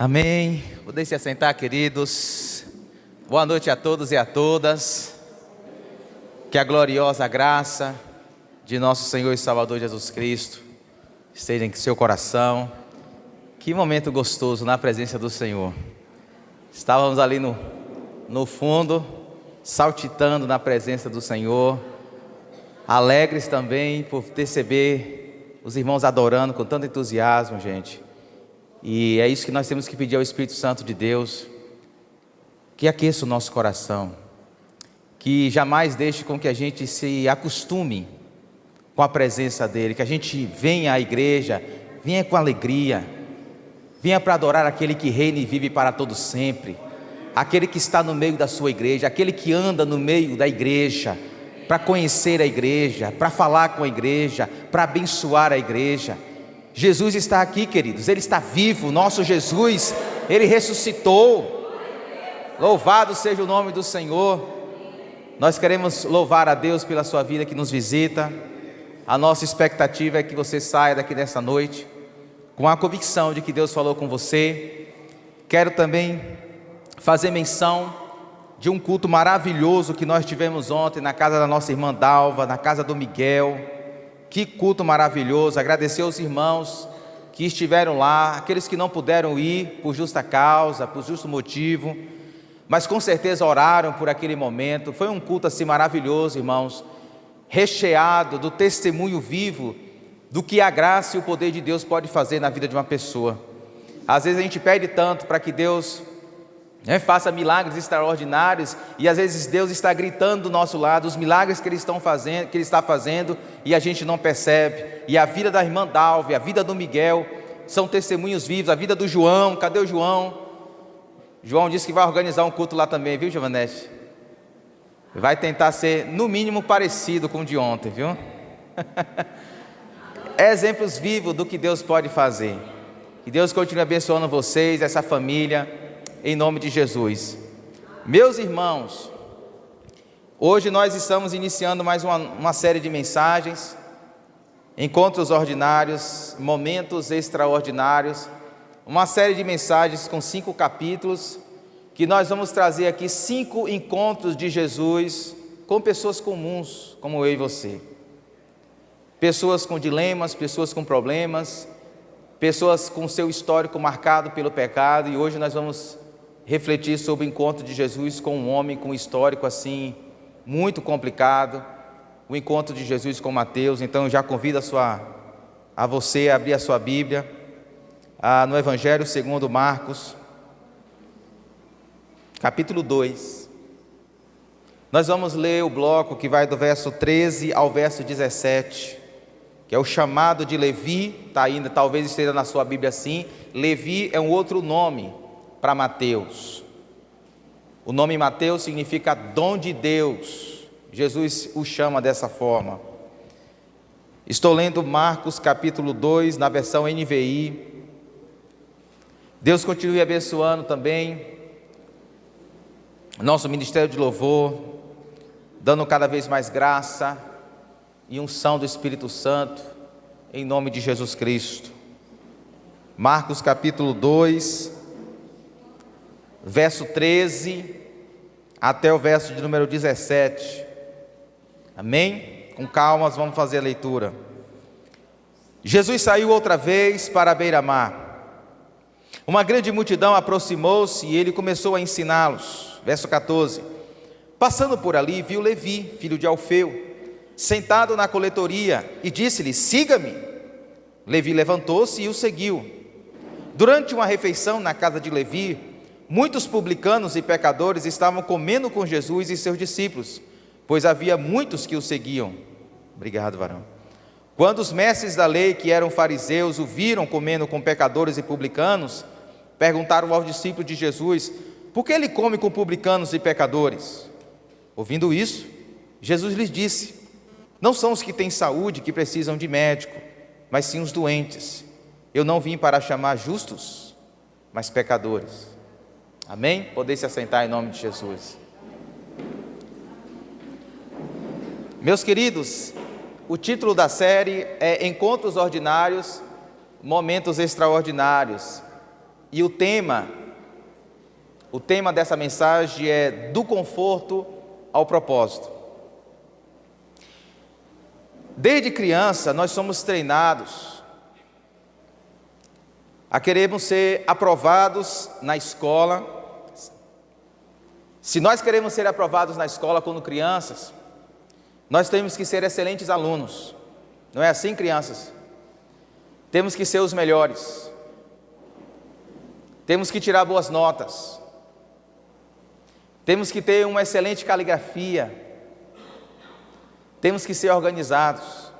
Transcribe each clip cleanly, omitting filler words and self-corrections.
Amém. Podem se assentar, queridos. Boa noite a todos e a todas. Que a gloriosa graça de nosso Senhor e Salvador Jesus Cristo esteja em seu coração. Que momento gostoso na presença do Senhor. Estávamos ali no fundo, saltitando na presença do Senhor, alegres também por perceber os irmãos adorando com tanto entusiasmo, gente. E é isso que nós temos que pedir ao Espírito Santo de Deus, que aqueça o nosso coração, que jamais deixe com que a gente se acostume com a presença dEle, que a gente venha à igreja, venha com alegria, venha para adorar aquele que reina e vive para todo sempre, aquele que está no meio da sua igreja, aquele que anda no meio da igreja, para conhecer a igreja, para falar com a igreja, para abençoar a igreja. Jesus está aqui, queridos, Ele está vivo, nosso Jesus, Ele ressuscitou. Louvado seja o nome do Senhor. Nós queremos louvar a Deus pela sua vida que nos visita. A nossa expectativa é que você saia daqui nessa noite com a convicção de que Deus falou com você. Quero também fazer menção de um culto maravilhoso que nós tivemos ontem na casa da nossa irmã Dalva, na casa do Miguel. Que culto maravilhoso, agradecer aos irmãos que estiveram lá, aqueles que não puderam ir por justa causa, por justo motivo, mas com certeza oraram por aquele momento. Foi um culto assim maravilhoso, irmãos, recheado do testemunho vivo do que a graça e o poder de Deus pode fazer na vida de uma pessoa. Às vezes a gente pede tanto para que Deus faça milagres extraordinários, e às vezes Deus está gritando do nosso lado os milagres que Ele está fazendo, e a gente não percebe. E a vida da irmã Dalva, a vida do Miguel são testemunhos vivos. A vida do João, cadê o João? João disse que vai organizar um culto lá também, viu, Giovanete? Vai tentar ser no mínimo parecido com o de ontem, viu? Exemplos vivos do que Deus pode fazer. Que Deus continue abençoando vocês, essa família, em nome de Jesus. Meus irmãos, hoje nós estamos iniciando mais uma série de mensagens, encontros ordinários, momentos extraordinários, uma série de mensagens com 5 capítulos, que nós vamos trazer aqui 5 encontros de Jesus com pessoas comuns, como eu e você, pessoas com dilemas, pessoas com problemas, pessoas com seu histórico marcado pelo pecado. E hoje nós vamos refletir sobre o encontro de Jesus com um homem com um histórico assim muito complicado, o encontro de Jesus com Mateus. Então eu já convido a você a abrir a sua Bíblia no Evangelho segundo Marcos, capítulo 2. Nós vamos ler o bloco que vai do verso 13 ao verso 17, que é o chamado de Levi. Está ainda, talvez esteja na sua Bíblia assim. Levi é um outro nome para Mateus. O nome Mateus significa dom de Deus. Jesus o chama dessa forma. Estou lendo Marcos capítulo 2 na versão NVI. Deus continue abençoando também nosso ministério de louvor, dando cada vez mais graça e unção do Espírito Santo, em nome de Jesus Cristo. Marcos capítulo 2, verso 13 até o verso de número 17. Amém? Com calma, vamos fazer a leitura. Jesus saiu outra vez para a beira-mar. Uma grande multidão aproximou-se e ele começou a ensiná-los. Verso 14. Passando por ali, viu Levi, filho de Alfeu, sentado na coletoria, e disse-lhe: siga-me. Levi levantou-se e o seguiu. Durante uma refeição na casa de Levi, muitos publicanos e pecadores estavam comendo com Jesus e seus discípulos, pois havia muitos que o seguiam. Obrigado, varão. Quando os mestres da lei, que eram fariseus, o viram comendo com pecadores e publicanos, perguntaram aos discípulos de Jesus: por que ele come com publicanos e pecadores? Ouvindo isso, Jesus lhes disse: não são os que têm saúde que precisam de médico, mas sim os doentes. Eu não vim para chamar justos, mas pecadores. Amém? Podem se assentar em nome de Jesus. Meus queridos, o título da série é Encontros Ordinários, Momentos Extraordinários. E o tema dessa mensagem é do conforto ao propósito. Desde criança nós somos treinados a querermos ser aprovados na escola. Se nós queremos ser aprovados na escola quando crianças, nós temos que ser excelentes alunos. Não é assim, crianças? Temos que ser os melhores. Temos que tirar boas notas. Temos que ter uma excelente caligrafia. Temos que ser organizados.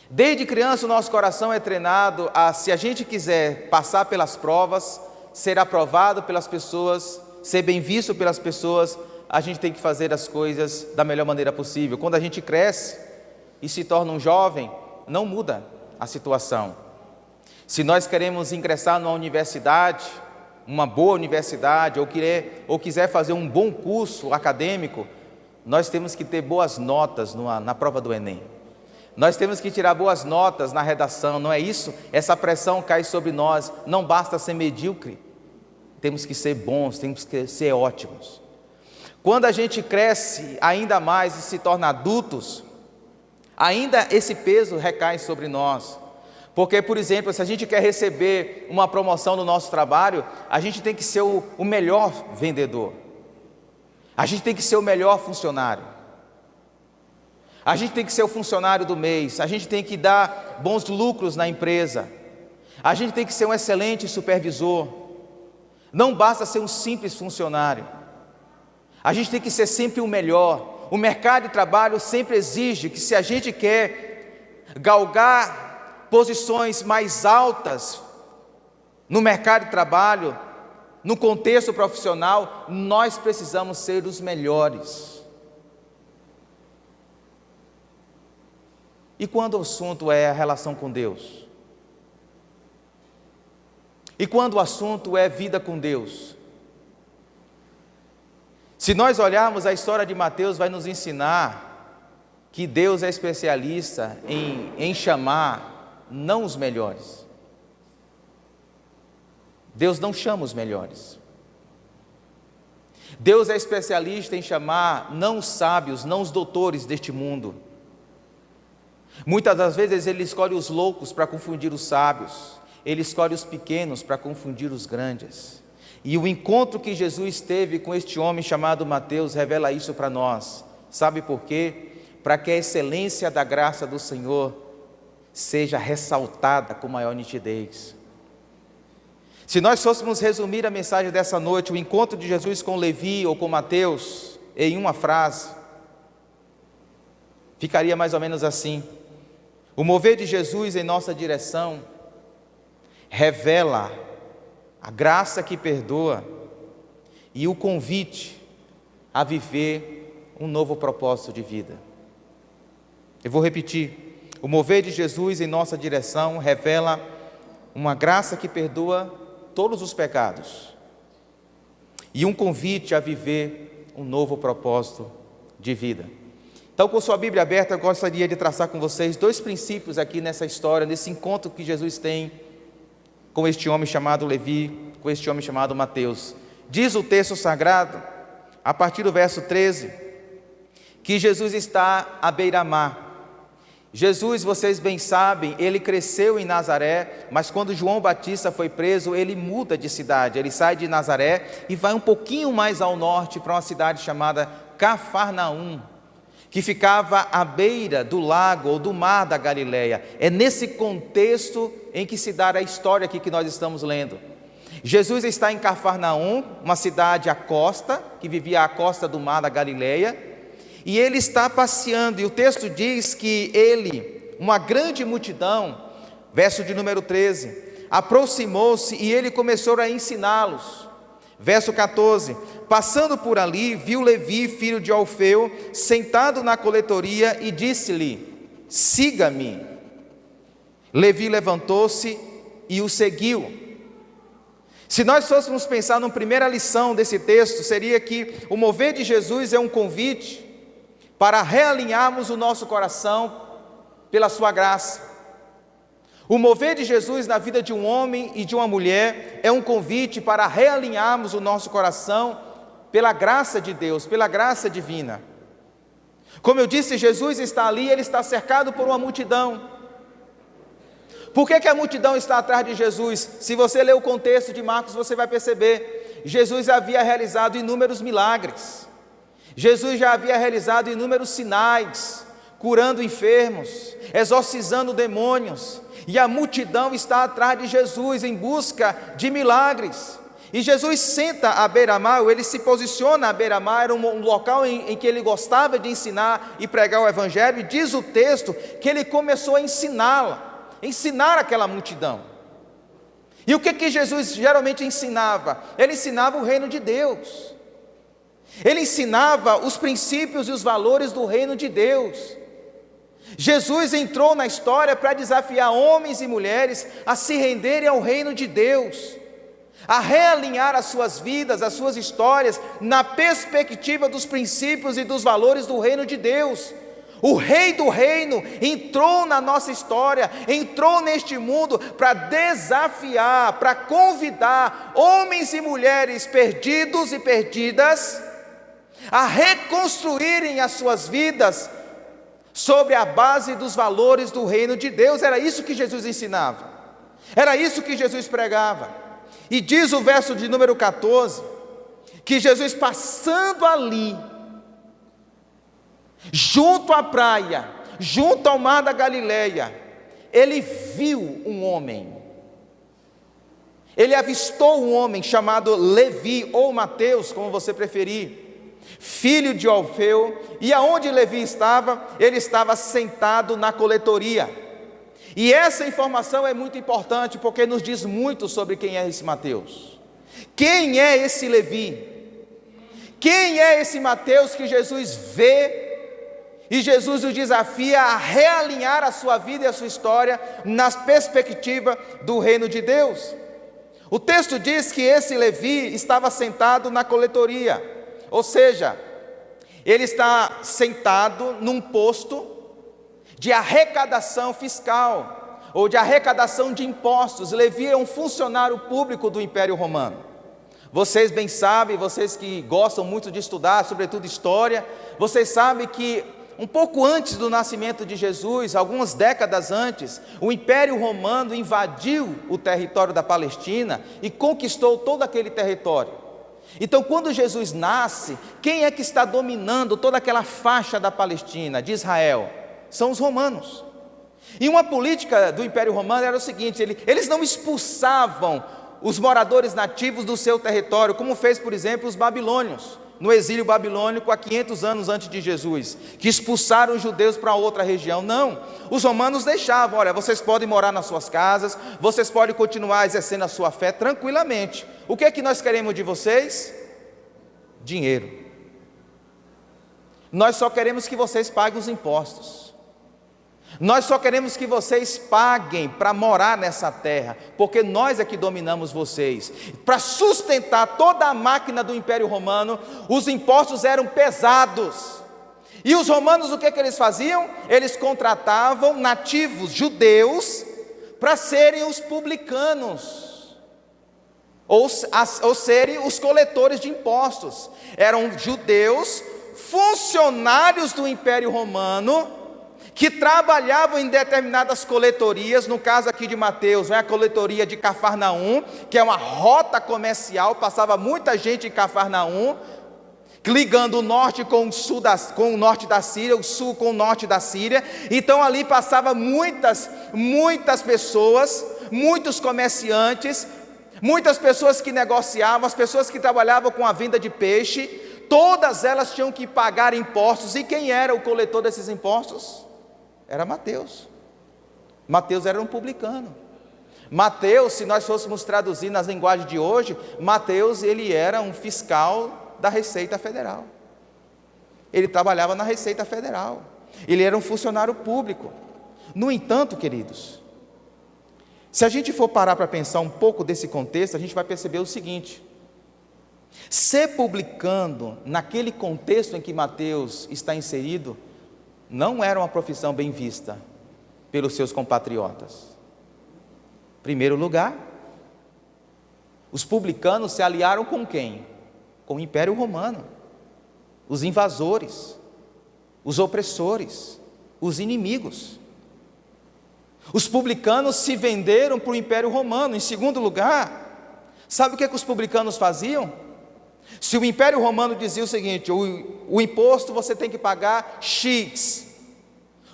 Desde criança o nosso coração é treinado a, se a gente quiser passar pelas provas, ser aprovado pelas pessoas, ser bem visto pelas pessoas, a gente tem que fazer as coisas da melhor maneira possível. Quando a gente cresce e se torna um jovem, não muda a situação. Se nós queremos ingressar numa universidade, uma boa universidade, ou quiser fazer um bom curso acadêmico, nós temos que ter boas notas na prova do Enem. Nós temos que tirar boas notas na redação, não é isso? Essa pressão cai sobre nós, não basta ser medíocre, temos que ser bons, temos que ser ótimos. Quando a gente cresce ainda mais e se torna adultos, ainda esse peso recai sobre nós. Porque, por exemplo, se a gente quer receber uma promoção no nosso trabalho, a gente tem que ser o melhor vendedor. A gente tem que ser o melhor funcionário. A gente tem que ser o funcionário do mês. A gente tem que dar bons lucros na empresa. A gente tem que ser um excelente supervisor. Não basta ser um simples funcionário. A gente tem que ser sempre o melhor. O mercado de trabalho sempre exige que, se a gente quer galgar posições mais altas no mercado de trabalho, no contexto profissional, nós precisamos ser os melhores. E quando o assunto é a relação com Deus? E quando o assunto é vida com Deus? Se nós olharmos a história de Mateus, vai nos ensinar que Deus é especialista em chamar não os melhores. Deus não chama os melhores. Deus é especialista em chamar não os sábios, não os doutores deste mundo. Muitas das vezes Ele escolhe os loucos para confundir os sábios. Ele escolhe os pequenos para confundir os grandes. E o encontro que Jesus teve com este homem chamado Mateus revela isso para nós. Sabe por quê? Para que a excelência da graça do Senhor seja ressaltada com maior nitidez. Se nós fôssemos resumir a mensagem dessa noite, o encontro de Jesus com Levi ou com Mateus, em uma frase, ficaria mais ou menos assim: o mover de Jesus em nossa direção revela a graça que perdoa e o convite a viver um novo propósito de vida. Eu vou repetir: o mover de Jesus em nossa direção revela uma graça que perdoa todos os pecados e um convite a viver um novo propósito de vida. Então, com sua Bíblia aberta, eu gostaria de traçar com vocês dois princípios aqui nessa história, nesse encontro que Jesus tem com este homem chamado Levi, com este homem chamado Mateus. Diz o texto sagrado, a partir do verso 13, que Jesus está à beira-mar. Jesus, vocês bem sabem, ele cresceu em Nazaré, mas quando João Batista foi preso, ele muda de cidade. Ele sai de Nazaré e vai um pouquinho mais ao norte para uma cidade chamada Cafarnaum, que ficava à beira do lago ou do mar da Galileia. É nesse contexto em que se dá a história aqui que nós estamos lendo. Jesus está em Cafarnaum, uma cidade à costa, que vivia à costa do mar da Galileia, e ele está passeando, e o texto diz que uma grande multidão, verso de número 13, aproximou-se e ele começou a ensiná-los. Verso 14, passando por ali, viu Levi, filho de Alfeu, sentado na coletoria e disse-lhe: siga-me. Levi levantou-se e o seguiu. Se nós fôssemos pensar na primeira lição desse texto, seria que o mover de Jesus é um convite para realinharmos o nosso coração pela sua graça. O mover de Jesus na vida de um homem e de uma mulher é um convite para realinharmos o nosso coração pela graça de Deus, pela graça divina. Como eu disse, Jesus está ali, ele está cercado por uma multidão. Por que a multidão está atrás de Jesus? Se você ler o contexto de Marcos, você vai perceber, Jesus havia realizado inúmeros milagres, Jesus já havia realizado inúmeros sinais, curando enfermos, exorcizando demônios, e a multidão está atrás de Jesus em busca de milagres. E Jesus senta à beira-mar, ou ele se posiciona à beira-mar, era um local em que ele gostava de ensinar e pregar o evangelho, e diz o texto que ele começou a ensinar aquela multidão. E o que Jesus geralmente ensinava? Ele ensinava o reino de Deus, ele ensinava os princípios e os valores do reino de Deus. Jesus entrou na história para desafiar homens e mulheres a se renderem ao reino de Deus, a realinhar as suas vidas, as suas histórias, na perspectiva dos princípios e dos valores do reino de Deus. O Rei do Reino entrou na nossa história, entrou neste mundo para desafiar, para convidar homens e mulheres perdidos e perdidas a reconstruírem as suas vidas sobre a base dos valores do reino de Deus. Era isso que Jesus ensinava, era isso que Jesus pregava. E diz o verso de número 14, que Jesus passando ali, junto à praia, junto ao mar da Galileia, ele viu um homem, ele avistou um homem chamado Levi, ou Mateus, como você preferir, filho de Alfeu. E aonde Levi estava? Ele estava sentado na coletoria. E essa informação é muito importante, porque nos diz muito sobre quem é esse Mateus. Quem é esse Levi? Quem é esse Mateus que Jesus vê e Jesus o desafia a realinhar a sua vida e a sua história na perspectiva do reino de Deus? O texto diz que esse Levi estava sentado na coletoria, ou seja, ele está sentado num posto de arrecadação fiscal, ou de arrecadação de impostos. Levi é um funcionário público do Império Romano. Vocês bem sabem, vocês que gostam muito de estudar, sobretudo história, vocês sabem que um pouco antes do nascimento de Jesus, algumas décadas antes, o Império Romano invadiu o território da Palestina e conquistou todo aquele território. Então, quando Jesus nasce, quem é que está dominando toda aquela faixa da Palestina, de Israel? São os romanos. E uma política do Império Romano era o seguinte: eles não expulsavam os moradores nativos do seu território, como fez, por exemplo, os babilônios, no exílio babilônico há 500 anos antes de Jesus, que expulsaram os judeus para outra região. Não, os romanos deixavam: olha, vocês podem morar nas suas casas, vocês podem continuar exercendo a sua fé tranquilamente. O que é que nós queremos de vocês? Dinheiro. Nós só queremos que vocês paguem os impostos. Nós só queremos que vocês paguem para morar nessa terra, porque nós é que dominamos vocês. Para sustentar toda a máquina do Império Romano, os impostos eram pesados. E os romanos, o que eles faziam? Eles contratavam nativos judeus para serem os publicanos, ou serem os coletores de impostos. Eram judeus, funcionários do Império Romano, que trabalhavam em determinadas coletorias. No caso aqui de Mateus, a coletoria de Cafarnaum, que é uma rota comercial, passava muita gente em Cafarnaum, ligando o norte com o sul, com o norte da Síria, o sul com o norte da Síria. Então ali passava muitas pessoas, muitos comerciantes, muitas pessoas que negociavam, as pessoas que trabalhavam com a venda de peixe, todas elas tinham que pagar impostos. E quem era o coletor desses impostos? Era Mateus. Mateus era um publicano. Mateus, se nós fôssemos traduzir nas linguagens de hoje, Mateus, ele era um fiscal da Receita Federal. Ele trabalhava na Receita Federal. Ele era um funcionário público. No entanto, queridos, se a gente for parar para pensar um pouco desse contexto, a gente vai perceber o seguinte: ser publicano, naquele contexto em que Mateus está inserido, não era uma profissão bem vista pelos seus compatriotas. Primeiro lugar, os publicanos se aliaram com quem? Com o Império Romano, os invasores, os opressores, os inimigos. Os publicanos se venderam para o Império Romano. Em segundo lugar, sabe o que os publicanos faziam? Se o Império Romano dizia o seguinte: o imposto você tem que pagar X,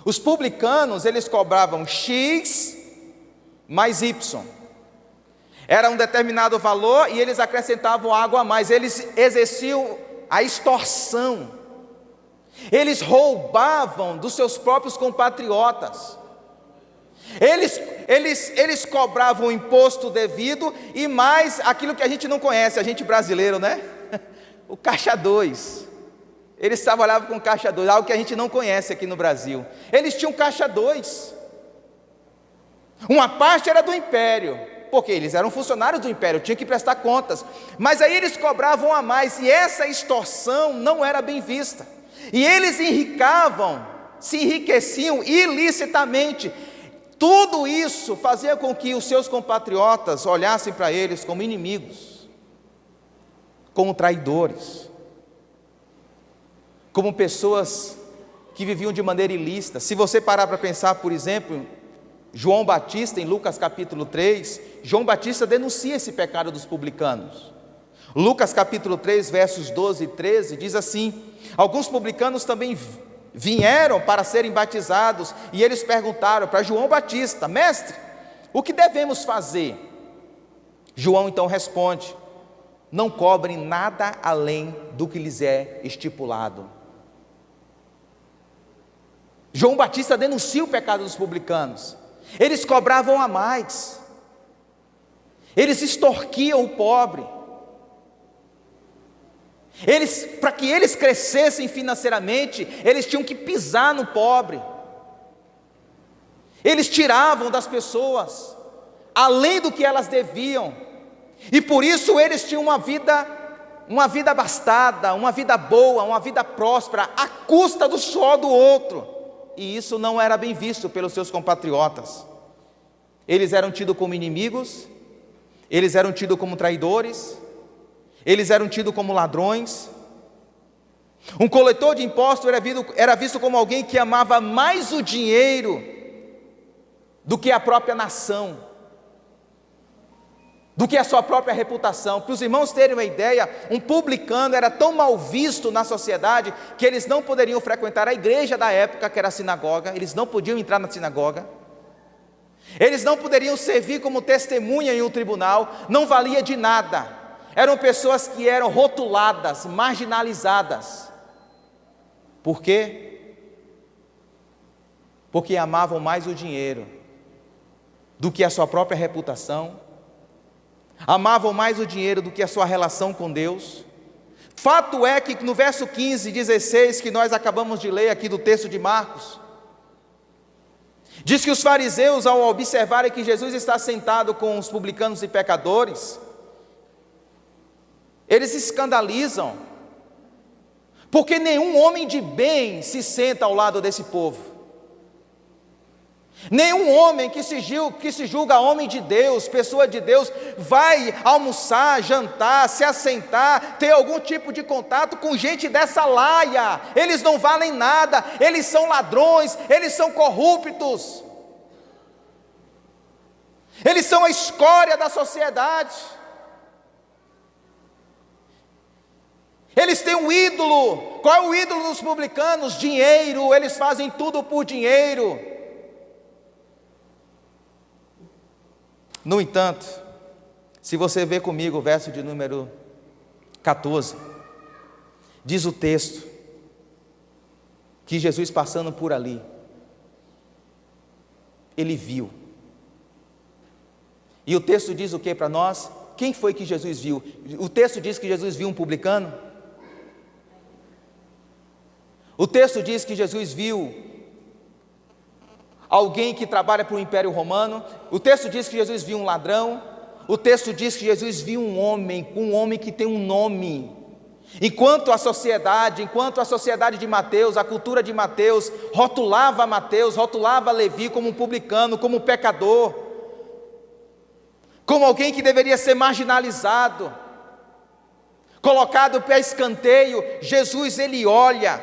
os publicanos, eles cobravam X mais Y, era um determinado valor e eles acrescentavam algo a mais. Eles exerciam a extorsão, eles roubavam dos seus próprios compatriotas, eles cobravam o imposto devido e mais aquilo que a gente não conhece, a gente brasileiro, né? O caixa 2, eles trabalhavam com caixa 2, algo que a gente não conhece aqui no Brasil. Eles tinham caixa 2, uma parte era do império, porque eles eram funcionários do império, tinham que prestar contas, mas aí eles cobravam a mais, e essa extorsão não era bem vista, e eles se enriqueciam ilicitamente. Tudo isso fazia com que os seus compatriotas olhassem para eles como inimigos, como traidores, como pessoas que viviam de maneira ilícita. Se você parar para pensar, por exemplo, João Batista, em Lucas capítulo 3, João Batista denuncia esse pecado dos publicanos. Lucas capítulo 3, versos 12 e 13, diz assim: alguns publicanos também vieram para serem batizados, e eles perguntaram para João Batista: mestre, o que devemos fazer? João então responde: não cobrem nada além do que lhes é estipulado. João Batista denuncia o pecado dos publicanos. Eles cobravam a mais, eles extorquiam o pobre, para que eles crescessem financeiramente, eles tinham que pisar no pobre, eles tiravam das pessoas além do que elas deviam, e por isso eles tinham uma vida abastada, uma vida boa, uma vida próspera, à custa do suor do outro, e isso não era bem visto pelos seus compatriotas. Eles eram tidos como inimigos, eles eram tidos como traidores, eles eram tidos como ladrões. Um coletor de impostos era visto como alguém que amava mais o dinheiro do que a própria nação, do que a sua própria reputação. Para os irmãos terem uma ideia, um publicano era tão mal visto na sociedade que eles não poderiam frequentar a igreja da época, que era a sinagoga. Eles não podiam entrar na sinagoga, eles não poderiam servir como testemunha em um tribunal, não valia de nada. Eram pessoas que eram rotuladas, marginalizadas. Por quê? Porque amavam mais o dinheiro do que a sua própria reputação, amavam mais o dinheiro do que a sua relação com Deus. Fato é que no verso 15 e 16, que nós acabamos de ler aqui do texto de Marcos, diz que os fariseus, ao observarem que Jesus está sentado com os publicanos e pecadores, eles se escandalizam, porque nenhum homem de bem se senta ao lado desse povo. Nenhum homem que se julga homem de Deus, pessoa de Deus, vai almoçar, jantar, se assentar, ter algum tipo de contato com gente dessa laia. Eles não valem nada, eles são ladrões, eles são corruptos, eles são a escória da sociedade. Eles têm um ídolo. Qual é o ídolo dos publicanos? Dinheiro. Eles fazem tudo por dinheiro. No entanto, se você ver comigo o verso de número 14, diz o texto que Jesus, passando por ali, ele viu. E o texto diz o que para nós? Quem foi que Jesus viu? O texto diz que Jesus viu um publicano. O texto diz que Jesus viu alguém que trabalha para o Império Romano. O texto diz que Jesus viu um ladrão. O texto diz que Jesus viu um homem que tem um nome. Enquanto a sociedade de Mateus, a cultura de Mateus, rotulava Levi como um publicano, como um pecador, como alguém que deveria ser marginalizado, colocado para escanteio. Jesus, ele olha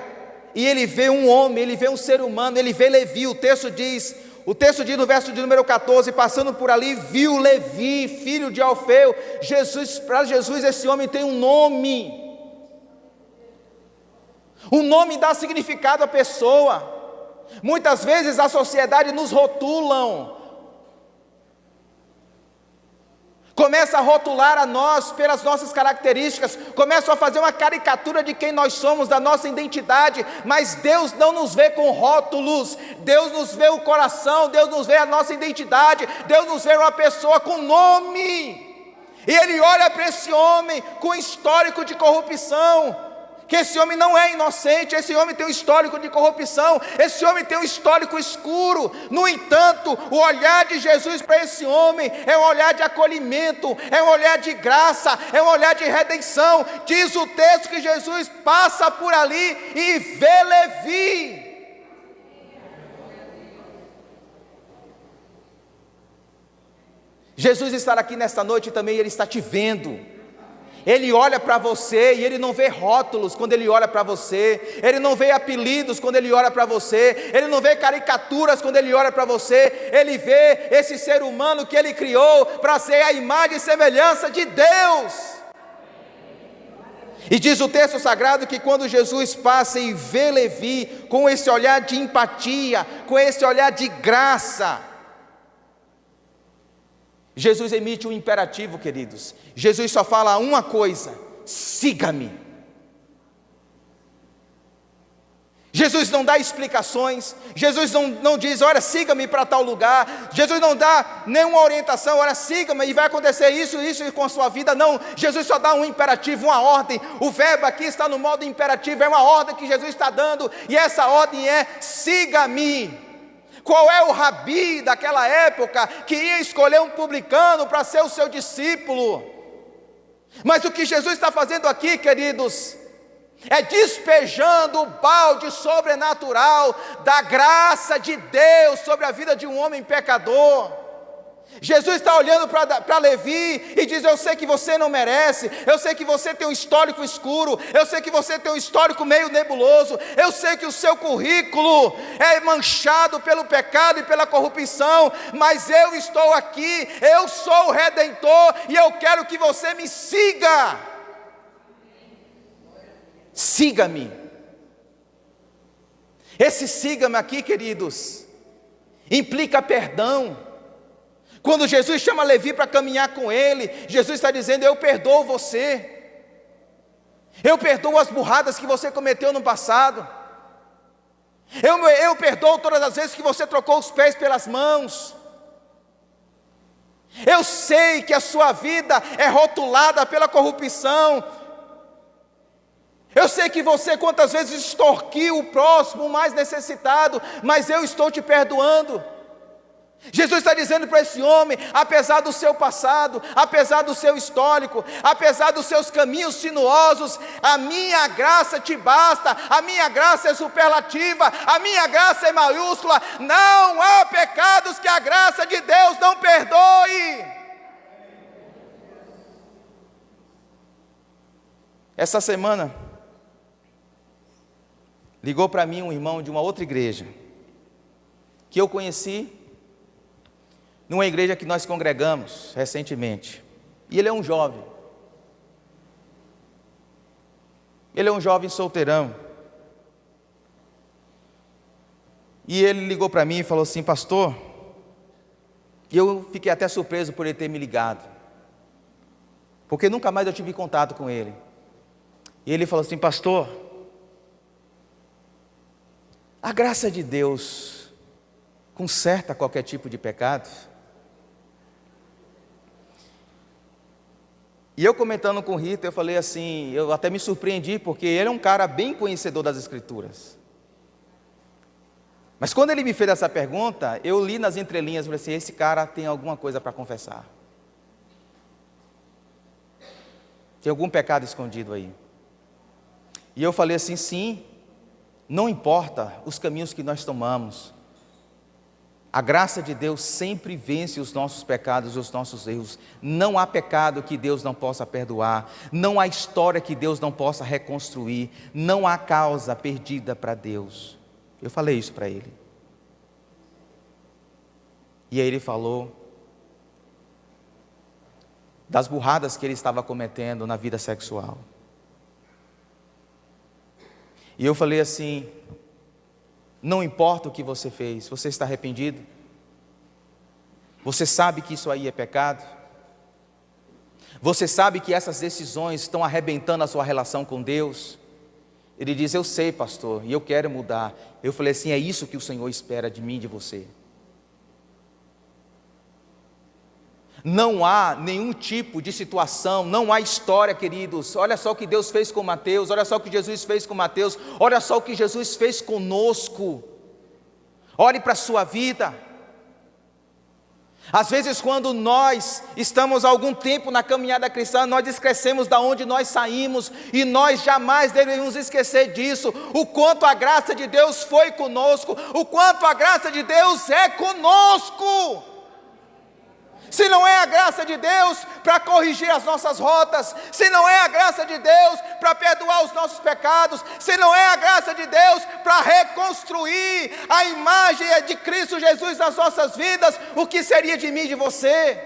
e ele vê um homem, ele vê um ser humano, ele vê Levi. O texto diz no verso de número 14, passando por ali, viu Levi, filho de Alfeu. Para Jesus esse homem tem um nome. O nome dá significado à pessoa. Muitas vezes a sociedade nos rotulam, começa a rotular a nós pelas nossas características, começa a fazer uma caricatura de quem nós somos, da nossa identidade, mas Deus não nos vê com rótulos. Deus nos vê o coração, Deus nos vê a nossa identidade, Deus nos vê uma pessoa com nome, e Ele olha para esse homem com histórico de corrupção, que esse homem não é inocente, esse homem tem um histórico de corrupção, esse homem tem um histórico escuro. No entanto, o olhar de Jesus para esse homem é um olhar de acolhimento, é um olhar de graça, é um olhar de redenção. Diz o texto que Jesus passa por ali e vê Levi. Jesus está aqui nesta noite também, Ele está te vendo. Ele olha para você e Ele não vê rótulos quando Ele olha para você, Ele não vê apelidos quando Ele olha para você, Ele não vê caricaturas quando Ele olha para você. Ele vê esse ser humano que Ele criou para ser a imagem e semelhança de Deus. E diz o texto sagrado que quando Jesus passa e vê Levi com esse olhar de empatia, com esse olhar de graça, Jesus emite um imperativo, queridos. Jesus só fala uma coisa: siga-me. Jesus não dá explicações, Jesus não diz, olha, siga-me para tal lugar. Jesus não dá nenhuma orientação, olha, siga-me e vai acontecer isso com a sua vida. Não, Jesus só dá um imperativo, uma ordem. O verbo aqui está no modo imperativo, é uma ordem que Jesus está dando, e essa ordem é: siga-me. Qual é o rabi daquela época que ia escolher um publicano para ser o seu discípulo? Mas o que Jesus está fazendo aqui, queridos, é despejando o balde sobrenatural da graça de Deus sobre a vida de um homem pecador. Jesus está olhando para Levi e diz: eu sei que você não merece, eu sei que você tem um histórico escuro, eu sei que você tem um histórico meio nebuloso, eu sei que o seu currículo é manchado pelo pecado e pela corrupção, mas eu estou aqui, eu sou o Redentor e eu quero que você me siga. Siga-me. Esse siga-me aqui, queridos, implica perdão. Quando Jesus chama Levi para caminhar com ele, Jesus está dizendo: eu perdoo você, eu perdoo as burradas que você cometeu no passado, eu perdoo todas as vezes que você trocou os pés pelas mãos. Eu sei que a sua vida é rotulada pela corrupção, eu sei que você quantas vezes extorquiu o próximo, o mais necessitado, mas eu estou te perdoando. Jesus está dizendo para esse homem: apesar do seu passado, apesar do seu histórico, apesar dos seus caminhos sinuosos, a minha graça te basta, a minha graça é superlativa, a minha graça é maiúscula. Não há pecados que a graça de Deus não perdoe. Essa semana ligou para mim um irmão de uma outra igreja, que eu conheci numa igreja que nós congregamos recentemente, e ele é um jovem, solteirão, e ele ligou para mim e falou assim: pastor, e eu fiquei até surpreso por ele ter me ligado, porque nunca mais eu tive contato com ele, e ele falou assim: pastor, a graça de Deus conserta qualquer tipo de pecado? E eu comentando com o Rita, eu falei assim, eu até me surpreendi, porque ele é um cara bem conhecedor das Escrituras. Mas quando ele me fez essa pergunta, eu li nas entrelinhas e falei assim: esse cara tem alguma coisa para confessar. Tem algum pecado escondido aí. E eu falei assim: sim, não importa os caminhos que nós tomamos, A graça de Deus sempre vence os nossos pecados e os nossos erros. Não há pecado que Deus não possa perdoar. Não há história que Deus não possa reconstruir. Não há causa perdida para Deus. Eu falei isso para ele. E aí ele falou das burradas que ele estava cometendo na vida sexual. E eu falei assim: não importa o que você fez, você está arrependido? Você sabe que isso aí é pecado? Você sabe que essas decisões estão arrebentando a sua relação com Deus? Ele diz: eu sei, pastor, e eu quero mudar. Eu falei assim: é isso que o Senhor espera de mim e de você. Não há nenhum tipo de situação, não há história, queridos. Olha só o que Deus fez com Mateus, olha só o que Jesus fez com Mateus, olha só o que Jesus fez conosco. Olhe para a sua vida. Às vezes, quando nós estamos há algum tempo na caminhada cristã, nós esquecemos de onde nós saímos, e nós jamais devemos esquecer disso, o quanto a graça de Deus foi conosco, o quanto a graça de Deus é conosco. Se não é a graça de Deus para corrigir as nossas rotas, se não é a graça de Deus para perdoar os nossos pecados, se não é a graça de Deus para reconstruir a imagem de Cristo Jesus nas nossas vidas, o que seria de mim e de você?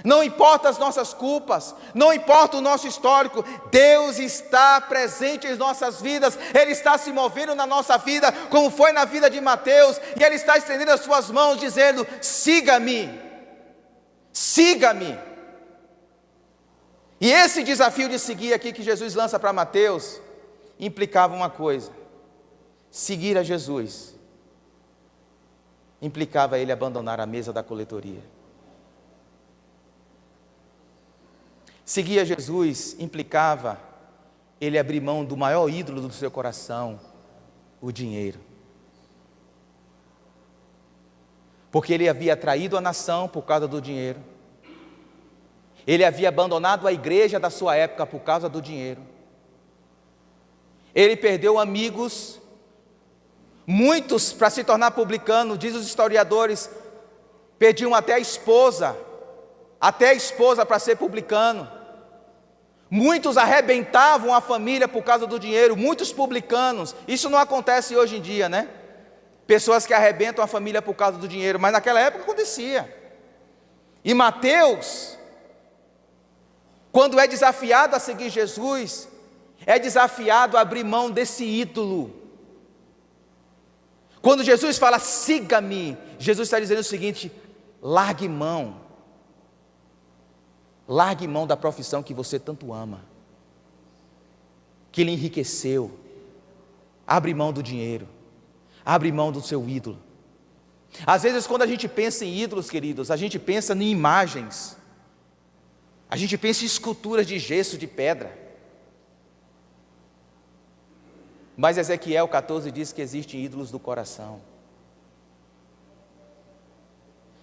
Não importa as nossas culpas, não importa o nosso histórico, Deus está presente em nossas vidas, Ele está se movendo na nossa vida, como foi na vida de Mateus, e Ele está estendendo as suas mãos, dizendo: siga-me. Siga-me. E esse desafio de seguir aqui que Jesus lança para Mateus implicava uma coisa: seguir a Jesus implicava ele abandonar a mesa da coletoria. Seguir a Jesus implicava ele abrir mão do maior ídolo do seu coração, o dinheiro. Porque ele havia traído a nação por causa do dinheiro. Ele havia abandonado a igreja da sua época por causa do dinheiro. Ele perdeu amigos, muitos para se tornar publicano, diz os historiadores, perdiam até a esposa para ser publicano. Muitos arrebentavam a família por causa do dinheiro, muitos publicanos. Isso não acontece hoje em dia, né? Pessoas que arrebentam a família por causa do dinheiro, mas naquela época acontecia. E Mateus, quando é desafiado a seguir Jesus, é desafiado a abrir mão desse ídolo. Quando Jesus fala: siga-me, Jesus está dizendo o seguinte: largue mão da profissão que você tanto ama, que lhe enriqueceu. Abre mão do dinheiro, abre mão do seu ídolo. Às vezes, quando a gente pensa em ídolos, queridos, a gente pensa em imagens, a gente pensa em esculturas de gesso, de pedra. Mas Ezequiel 14 diz que existem ídolos do coração.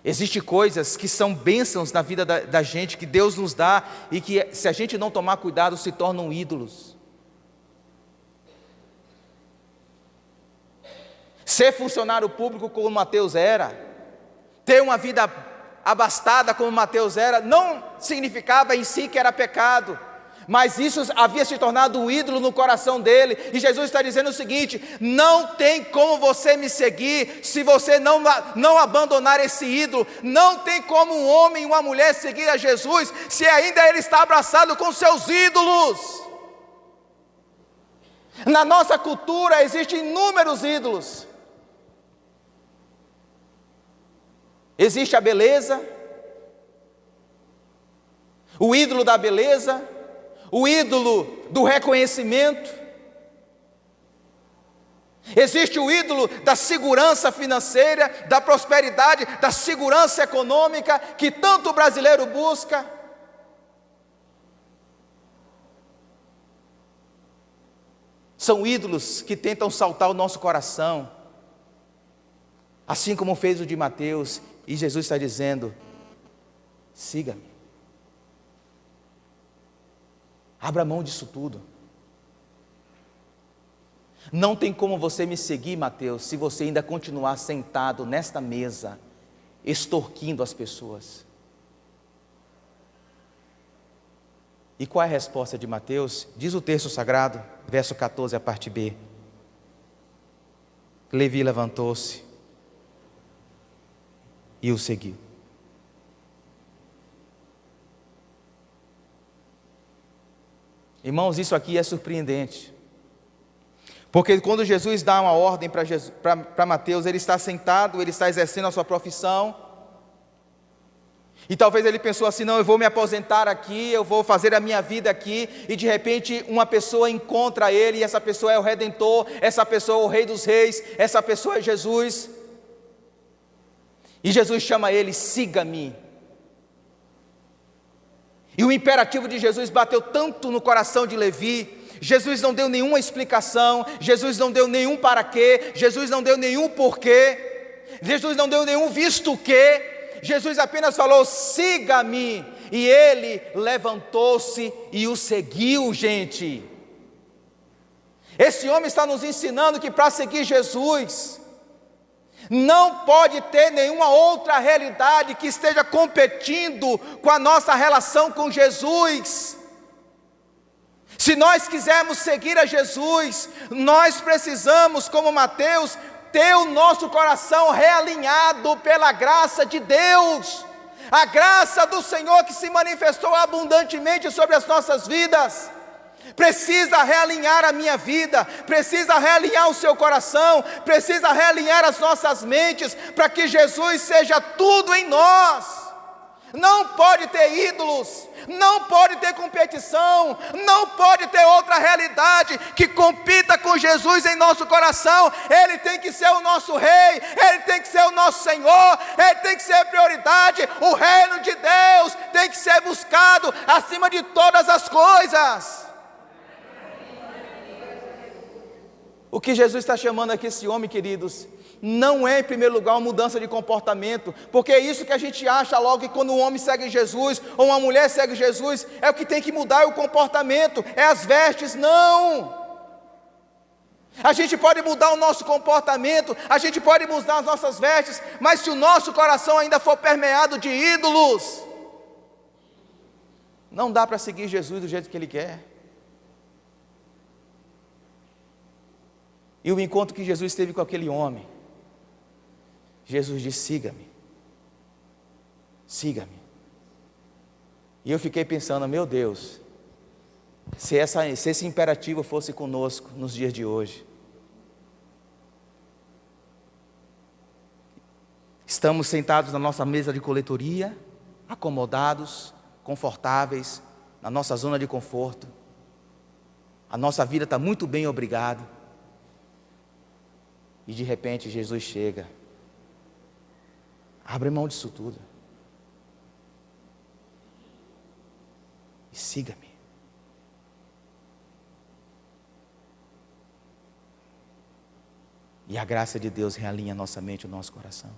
Existem coisas que são bênçãos na vida da gente, que Deus nos dá, e que se a gente não tomar cuidado, se tornam ídolos. Ser funcionário público como Mateus era, ter uma vida abastada como Mateus era, não significava em si que era pecado, mas isso havia se tornado um ídolo no coração dele. E Jesus está dizendo o seguinte: não tem como você me seguir se você não abandonar esse ídolo. Não tem como um homem e uma mulher seguir a Jesus se ainda ele está abraçado com seus ídolos. Na nossa cultura existem inúmeros ídolos. Existe a beleza, o ídolo da beleza, o ídolo do reconhecimento. Existe o ídolo da segurança financeira, da prosperidade, da segurança econômica, que tanto o brasileiro busca. São ídolos que tentam saltar o nosso coração, assim como fez o de Mateus. E Jesus está dizendo: siga-me. Abra mão disso tudo. Não tem como você me seguir, Mateus, se você ainda continuar sentado nesta mesa, extorquindo as pessoas. E qual é a resposta de Mateus? Diz o texto sagrado, verso 14, a parte B. Levi levantou-se e o seguiu. Irmãos, isso aqui é surpreendente. Porque quando Jesus dá uma ordem para Mateus, ele está sentado, ele está exercendo a sua profissão. E talvez ele pensou assim, não, eu vou me aposentar aqui, eu vou fazer a minha vida aqui. E de repente uma pessoa encontra ele, e essa pessoa é o Redentor, essa pessoa é o Rei dos Reis, essa pessoa é Jesus. E Jesus chama ele, siga-me. E o imperativo de Jesus bateu tanto no coração de Levi. Jesus não deu nenhuma explicação, Jesus não deu nenhum para quê, Jesus não deu nenhum porquê, Jesus não deu nenhum visto que, Jesus apenas falou, siga-me, e ele levantou-se e o seguiu, gente. Esse homem está nos ensinando que para seguir Jesus, não pode ter nenhuma outra realidade que esteja competindo com a nossa relação com Jesus. Se nós quisermos seguir a Jesus, nós precisamos, como Mateus, ter o nosso coração realinhado pela graça de Deus, a graça do Senhor que se manifestou abundantemente sobre as nossas vidas. Precisa realinhar a minha vida, precisa realinhar o seu coração, precisa realinhar as nossas mentes, para que Jesus seja tudo em nós. Não pode ter ídolos, não pode ter competição, não pode ter outra realidade que compita com Jesus em nosso coração. Ele tem que ser o nosso Rei, Ele tem que ser o nosso Senhor, Ele tem que ser prioridade. O reino de Deus tem que ser buscado acima de todas as coisas. O que Jesus está chamando aqui esse homem, queridos, não é em primeiro lugar uma mudança de comportamento, porque é isso que a gente acha logo que quando um homem segue Jesus, ou uma mulher segue Jesus, é o que tem que mudar, é o comportamento, é as vestes. Não! A gente pode mudar o nosso comportamento, a gente pode mudar as nossas vestes, mas se o nosso coração ainda for permeado de ídolos, não dá para seguir Jesus do jeito que Ele quer. E o encontro que Jesus teve com aquele homem, Jesus disse, siga-me, siga-me. E eu fiquei pensando, meu Deus, se esse imperativo fosse conosco nos dias de hoje. Estamos sentados na nossa mesa de coletoria, acomodados, confortáveis, na nossa zona de conforto. A nossa vida está muito bem, obrigado. E de repente Jesus chega, abre mão disso tudo e siga-me. E a graça de Deus realinha a nossa mente e o nosso coração.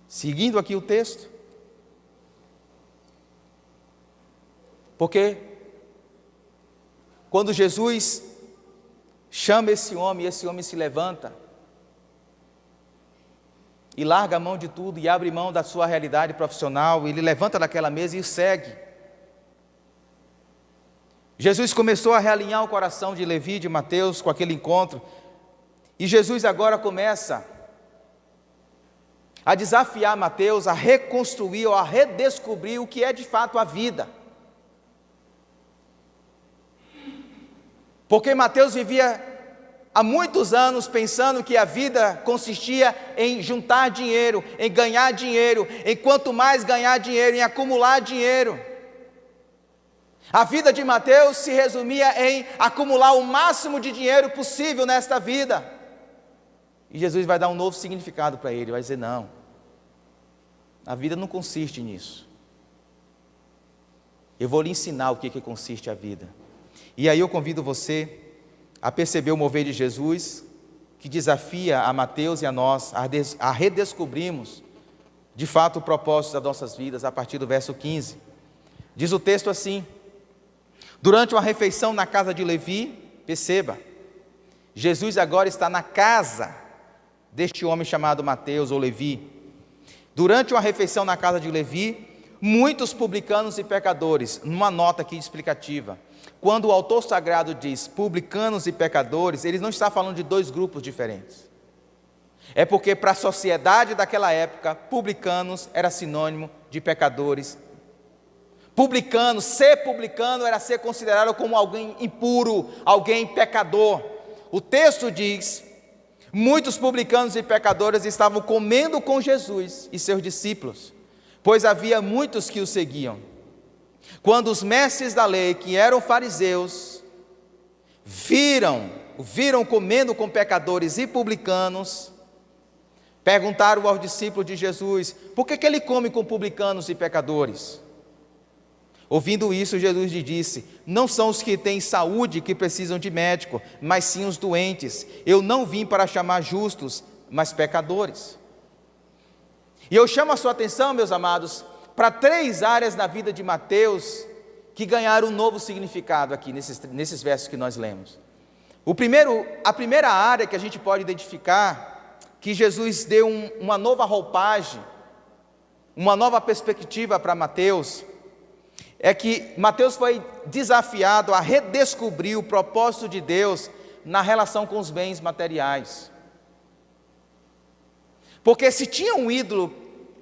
Seguindo aqui o texto, porque quando Jesus chama esse homem se levanta e larga a mão de tudo e abre mão da sua realidade profissional, ele levanta daquela mesa e segue. Jesus começou a realinhar o coração de Levi e de Mateus com aquele encontro, e Jesus agora começa a desafiar Mateus a reconstruir ou a redescobrir o que é de fato a vida. Porque Mateus vivia há muitos anos pensando que a vida consistia em juntar dinheiro, em ganhar dinheiro, em quanto mais ganhar dinheiro, em acumular dinheiro. A vida de Mateus se resumia em acumular o máximo de dinheiro possível nesta vida. E Jesus vai dar um novo significado para ele, vai dizer, não, a vida não consiste nisso. Eu vou lhe ensinar o que consiste a vida. E aí eu convido você a perceber o mover de Jesus, que desafia a Mateus e a nós a redescobrirmos, de fato, o propósito das nossas vidas, a partir do verso 15. Diz o texto assim: durante uma refeição na casa de Levi, Perceba, Jesus agora está na casa deste homem chamado Mateus ou Levi. Durante uma refeição na casa de Levi, muitos publicanos e pecadores, numa nota aqui explicativa, quando o autor sagrado diz publicanos e pecadores, ele não está falando de dois grupos diferentes. É porque para a sociedade daquela época, publicanos era sinônimo de pecadores. Publicano, ser publicano era ser considerado como alguém impuro, alguém pecador. O texto diz: muitos publicanos e pecadores estavam comendo com Jesus e seus discípulos, pois havia muitos que o seguiam. Quando os mestres da lei, que eram fariseus, viram comendo com pecadores e publicanos, perguntaram aos discípulos de Jesus: por que ele come com publicanos e pecadores? Ouvindo isso, Jesus lhe disse: não são os que têm saúde que precisam de médico, mas sim os doentes. Eu não vim para chamar justos, mas pecadores. E eu chamo a sua atenção, meus amados, para 3 áreas na vida de Mateus que ganharam um novo significado aqui nesses versos que nós lemos. A primeira área que a gente pode identificar, que Jesus deu uma nova roupagem, uma nova perspectiva para Mateus, é que Mateus foi desafiado a redescobrir o propósito de Deus na relação com os bens materiais. Porque se tinha um ídolo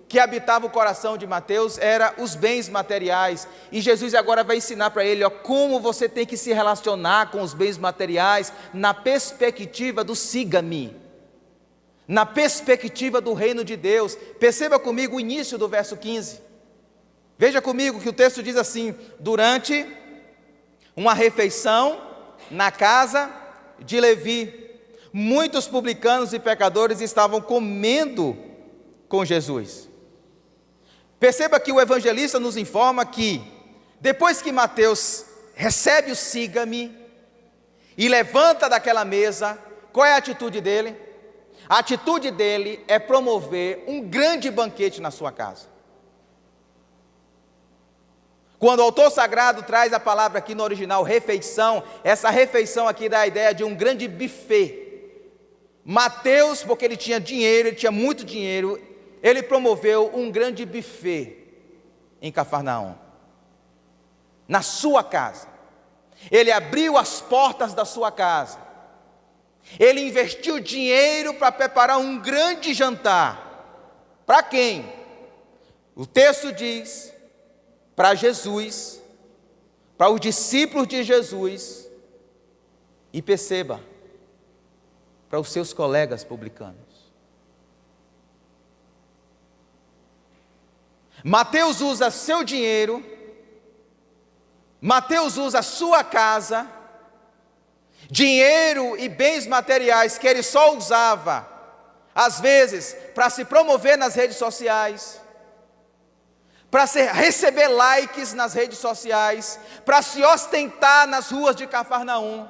que habitava o coração de Mateus, era os bens materiais, e Jesus agora vai ensinar para ele, como você tem que se relacionar com os bens materiais, na perspectiva do siga-me, na perspectiva do reino de Deus. Perceba comigo o início do verso 15, veja comigo que o texto diz assim: durante uma refeição na casa de Levi, muitos publicanos e pecadores estavam comendo com Jesus. Perceba que o evangelista nos informa que, depois que Mateus recebe o siga-me e levanta daquela mesa, qual é a atitude dele? A atitude dele é promover um grande banquete na sua casa. Quando o autor sagrado traz a palavra aqui no original, refeição, essa refeição aqui dá a ideia de um grande buffet. Mateus, porque ele tinha dinheiro, ele tinha muito dinheiro, ele promoveu um grande buffet em Cafarnaum, na sua casa. Ele abriu as portas da sua casa, ele investiu dinheiro para preparar um grande jantar. Para quem? O texto diz: para Jesus, para os discípulos de Jesus, e perceba, para os seus colegas publicanos. Mateus usa seu dinheiro, Mateus usa sua casa, dinheiro e bens materiais que ele só usava, às vezes, para se promover nas redes sociais, para receber likes nas redes sociais, para se ostentar nas ruas de Cafarnaum.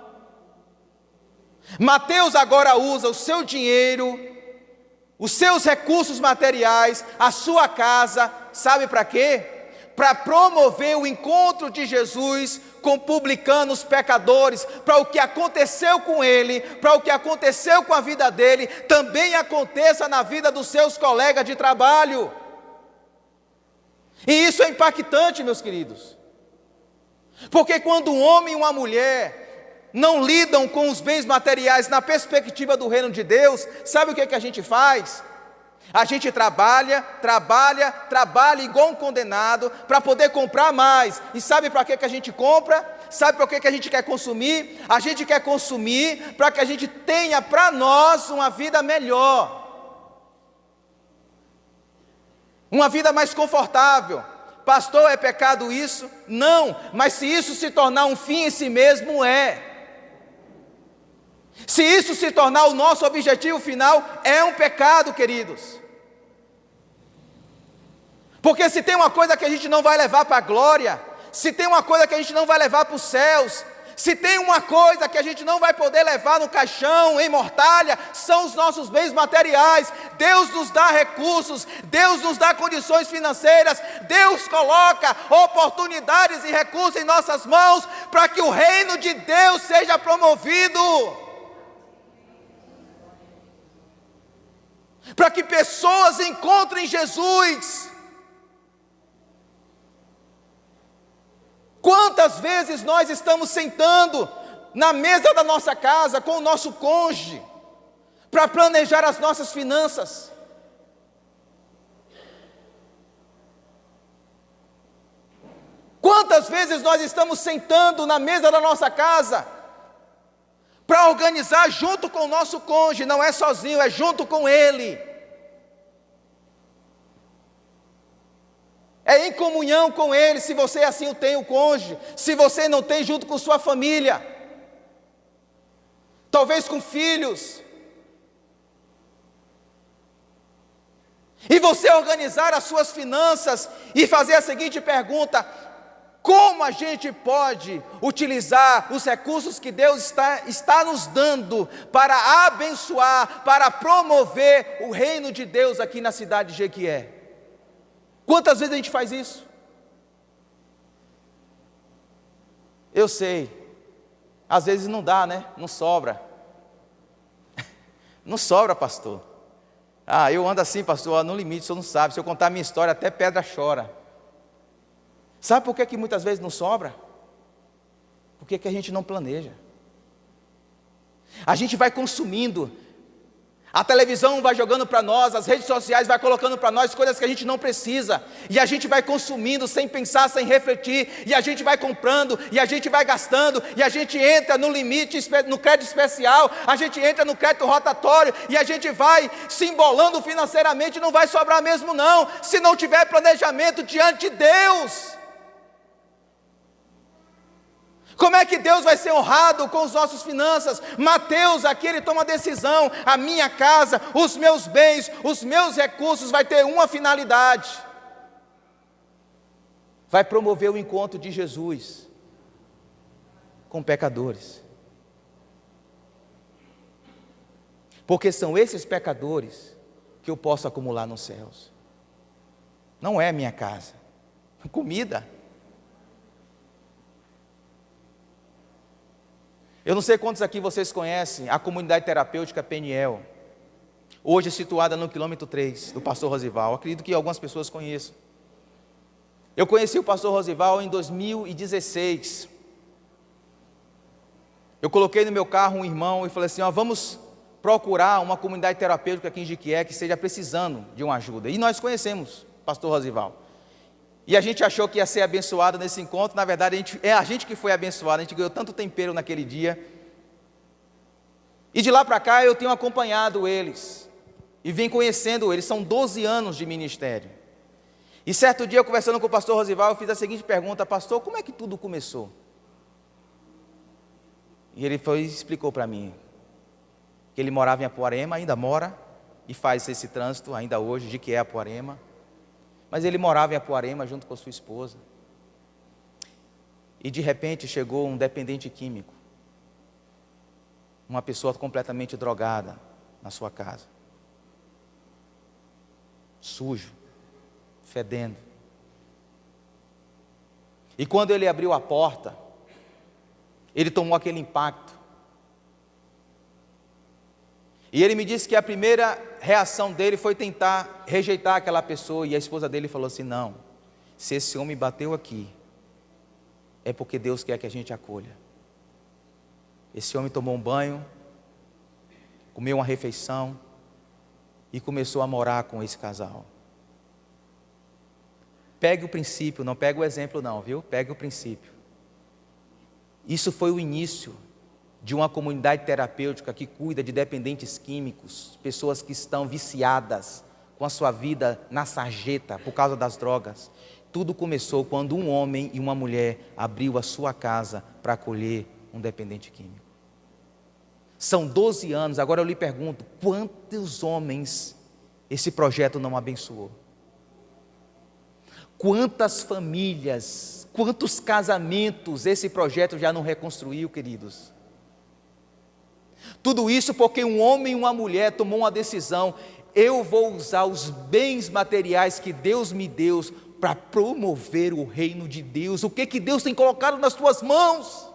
Mateus agora usa o seu dinheiro, os seus recursos materiais, a sua casa, sabe para quê? Para promover o encontro de Jesus com publicanos pecadores, para o que aconteceu com ele, para o que aconteceu com a vida dele, também aconteça na vida dos seus colegas de trabalho. E isso é impactante, meus queridos, porque quando um homem e uma mulher não lidam com os bens materiais na perspectiva do reino de Deus, sabe o que a gente faz? A gente trabalha igual um condenado para poder comprar mais. E sabe para que a gente compra? Sabe para que a gente quer consumir? A gente quer consumir para que a gente tenha para nós uma vida melhor, uma vida mais confortável. Pastor, é pecado isso? Não, mas se isso se tornar um fim em si mesmo, é. Se isso se tornar o nosso objetivo final, é um pecado, queridos. Porque se tem uma coisa que a gente não vai levar para a glória, se tem uma coisa que a gente não vai levar para os céus, se tem uma coisa que a gente não vai poder levar no caixão, em mortalha, são os nossos bens materiais. Deus nos dá recursos, Deus nos dá condições financeiras, Deus coloca oportunidades e recursos em nossas mãos para que o reino de Deus seja promovido, para que pessoas encontrem Jesus. Quantas vezes nós estamos sentando na mesa da nossa casa com o nosso cônjuge para planejar as nossas finanças? Quantas vezes nós estamos sentando na mesa da nossa casa para organizar junto com o nosso cônjuge? Não é sozinho, é junto com ele. É em comunhão com ele, se você assim o tem, o cônjuge. Se você não tem, junto com sua família. Talvez com filhos. E você organizar as suas finanças e fazer a seguinte pergunta: como a gente pode utilizar os recursos que Deus está nos dando para abençoar, para promover o reino de Deus aqui na cidade de Jequié? Quantas vezes a gente faz isso? Eu sei, às vezes não dá, né? Não sobra. Não sobra, pastor. Eu ando assim, pastor, no limite, o senhor não sabe. Se eu contar a minha história, até pedra chora. Sabe por que muitas vezes não sobra? Porque que a gente não planeja. A gente vai consumindo. A televisão vai jogando para nós, as redes sociais vai colocando para nós coisas que a gente não precisa. E a gente vai consumindo sem pensar, sem refletir. E a gente vai comprando, e a gente vai gastando. E a gente entra no limite, no crédito especial. A gente entra no crédito rotatório. E a gente vai se embolando financeiramente. Não vai sobrar mesmo não, se não tiver planejamento diante de Deus. Como é que Deus vai ser honrado com as nossas finanças? Mateus aqui ele toma a decisão: a minha casa, os meus bens, os meus recursos vai ter uma finalidade. Vai promover o encontro de Jesus com pecadores. Porque são esses pecadores que eu posso acumular nos céus. Não é minha casa, comida. Eu não sei quantos aqui vocês conhecem a comunidade terapêutica Peniel, hoje situada no quilômetro 3 do pastor Rosival. Acredito que algumas pessoas conheçam. Eu conheci o pastor Rosival em 2016. Eu coloquei no meu carro um irmão e falei assim: vamos procurar uma comunidade terapêutica aqui em Jequié que esteja precisando de uma ajuda. E nós conhecemos o pastor Rosival. E a gente achou que ia ser abençoado nesse encontro. Na verdade, é a gente que foi abençoado. A gente ganhou tanto tempero naquele dia. E de lá para cá eu tenho acompanhado eles. E vim conhecendo eles. São 12 anos de ministério. E certo dia, eu conversando com o pastor Rosival, eu fiz a seguinte pergunta: pastor, como é que tudo começou? E ele explicou para mim que ele morava em Apuarema, ainda mora, e faz esse trânsito ainda hoje, de que é Apuarema. Mas ele morava em Apuarema junto com sua esposa. E de repente chegou um dependente químico. Uma pessoa completamente drogada na sua casa. Sujo, fedendo. E quando ele abriu a porta, ele tomou aquele impacto. E ele me disse que a primeira reação dele foi tentar rejeitar aquela pessoa. E a esposa dele falou assim: não, se esse homem bateu aqui, é porque Deus quer que a gente acolha. Esse homem tomou um banho, comeu uma refeição e começou a morar com esse casal. Pegue o princípio, não pegue o exemplo não, viu? Pegue o princípio. Isso foi o início de uma comunidade terapêutica que cuida de dependentes químicos, pessoas que estão viciadas com a sua vida na sarjeta por causa das drogas. Tudo começou quando um homem e uma mulher abriu a sua casa para acolher um dependente químico. São 12 anos, agora eu lhe pergunto, quantos homens esse projeto não abençoou? Quantas famílias, quantos casamentos esse projeto já não reconstruiu, queridos? Tudo isso porque um homem e uma mulher tomou uma decisão: eu vou usar os bens materiais que Deus me deu para promover o reino de Deus. O que Deus tem colocado nas tuas mãos?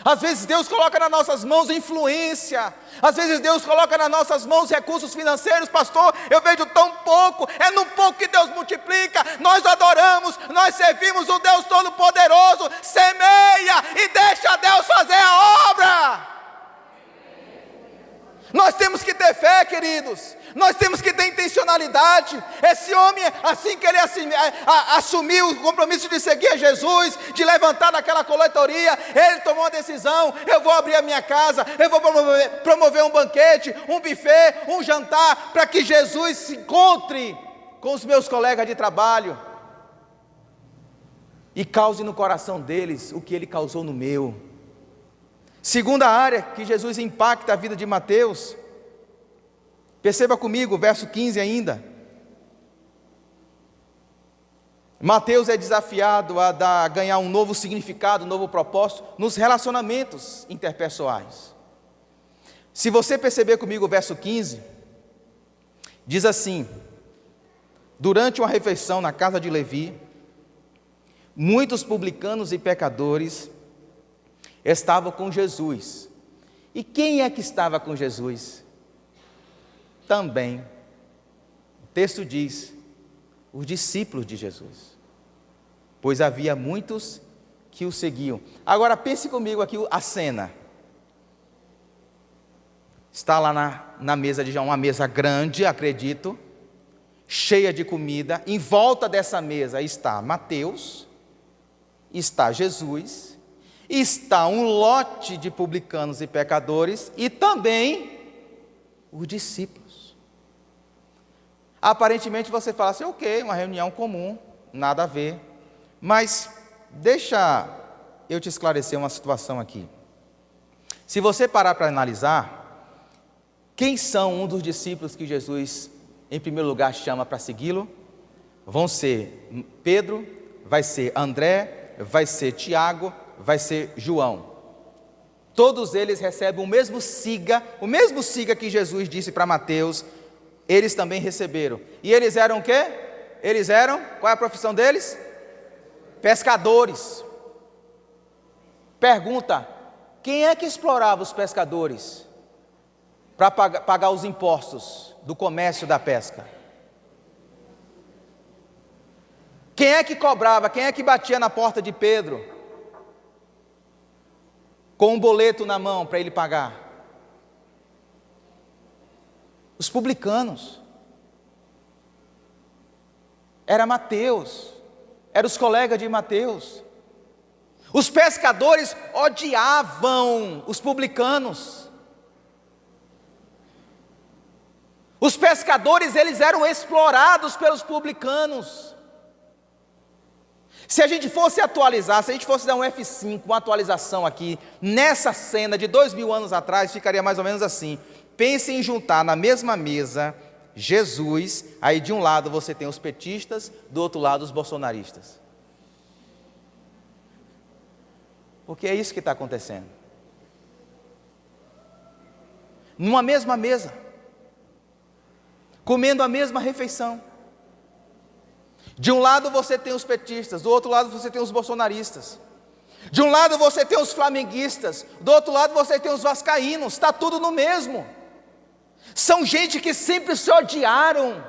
Às vezes Deus coloca nas nossas mãos influência, às vezes Deus coloca nas nossas mãos recursos financeiros. Pastor, eu vejo tão pouco, é no pouco que Deus multiplica. Nós adoramos, nós servimos o Deus Todo-Poderoso. Semeia e deixa Deus fazer a obra. Nós temos que ter fé, queridos, nós temos que ter intencionalidade. Esse homem, assim que ele assumiu o compromisso de seguir a Jesus, de levantar naquela coletoria, ele tomou uma decisão: eu vou abrir a minha casa, eu vou promover um banquete, um buffet, um jantar, para que Jesus se encontre com os meus colegas de trabalho e cause no coração deles o que ele causou no meu. Segunda área que Jesus impacta a vida de Mateus, perceba comigo, verso 15 ainda. Mateus é desafiado a ganhar um novo significado, um novo propósito nos relacionamentos interpessoais. Se você perceber comigo o verso 15, diz assim: durante uma refeição na casa de Levi, muitos publicanos e pecadores estavam com Jesus. E quem é que estava com Jesus? Também, o texto diz, os discípulos de Jesus, pois havia muitos que o seguiam. Agora pense comigo aqui a cena. Está lá na mesa de João, uma mesa grande, acredito, cheia de comida. Em volta dessa mesa está Mateus, está Jesus, está um lote de publicanos e pecadores e também os discípulos. Aparentemente você fala assim: ok, uma reunião comum, nada a ver. Mas deixa eu te esclarecer uma situação aqui. Se você parar para analisar, quem são um dos discípulos que Jesus, em primeiro lugar, chama para segui-lo? Vão ser Pedro, vai ser André, vai ser Tiago, vai ser João. Todos eles recebem o mesmo siga que Jesus disse para Mateus, eles também receberam. E eles eram o quê? Qual é a profissão deles? Pescadores. Pergunta: quem é que explorava os pescadores para pagar os impostos do comércio da pesca? Quem é que cobrava? Quem é que batia na porta de Pedro com um boleto na mão para ele pagar? Os publicanos. Era Mateus, eram os colegas de Mateus. Os pescadores odiavam os publicanos. Os pescadores, eles eram explorados pelos publicanos. Se a gente fosse atualizar, se a gente fosse dar um F5, uma atualização aqui, nessa cena de 2000 anos atrás, ficaria mais ou menos assim. Pense em juntar na mesma mesa Jesus, aí de um lado você tem os petistas, do outro lado os bolsonaristas. Porque é isso que está acontecendo. Numa mesma mesa, comendo a mesma refeição. De um lado você tem os petistas, do outro lado você tem os bolsonaristas. De um lado você tem os flamenguistas, do outro lado você tem os vascaínos, está tudo no mesmo. São gente que sempre se odiaram.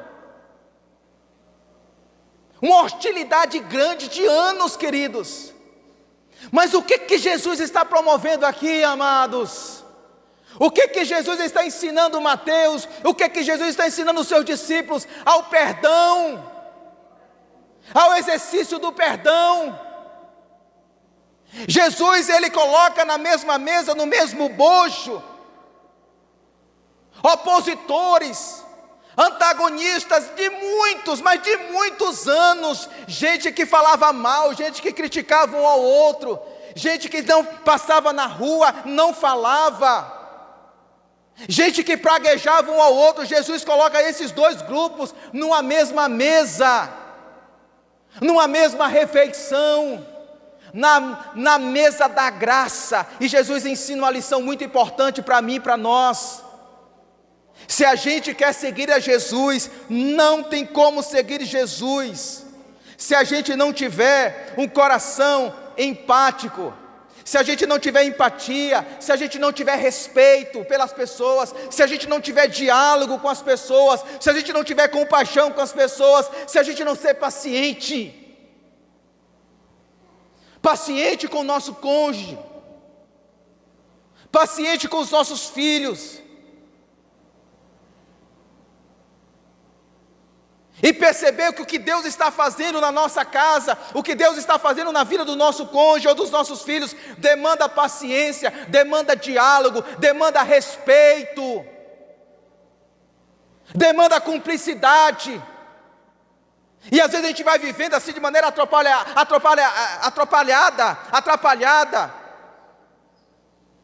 Uma hostilidade grande de anos, queridos. Mas o que Jesus está promovendo aqui, amados? O que Jesus está ensinando Mateus? O que Jesus está ensinando os seus discípulos? Ao perdão, ao exercício do perdão. Jesus, ele coloca na mesma mesa, no mesmo bojo, opositores, antagonistas de muitos, mas de muitos anos, gente que falava mal, gente que criticava um ao outro, gente que não passava na rua, não falava, gente que praguejava um ao outro. Jesus coloca esses dois grupos numa mesma mesa, numa mesma refeição, na mesa da graça. E Jesus ensina uma lição muito importante para mim e para nós. Se a gente quer seguir a Jesus, não tem como seguir Jesus se a gente não tiver um coração empático, se a gente não tiver empatia, se a gente não tiver respeito pelas pessoas, se a gente não tiver diálogo com as pessoas, se a gente não tiver compaixão com as pessoas, se a gente não ser paciente com o nosso cônjuge, paciente com os nossos filhos, e perceber que o que Deus está fazendo na nossa casa, o que Deus está fazendo na vida do nosso cônjuge ou dos nossos filhos, demanda paciência, demanda diálogo, demanda respeito, demanda cumplicidade. E às vezes a gente vai vivendo assim de maneira atrapalhada,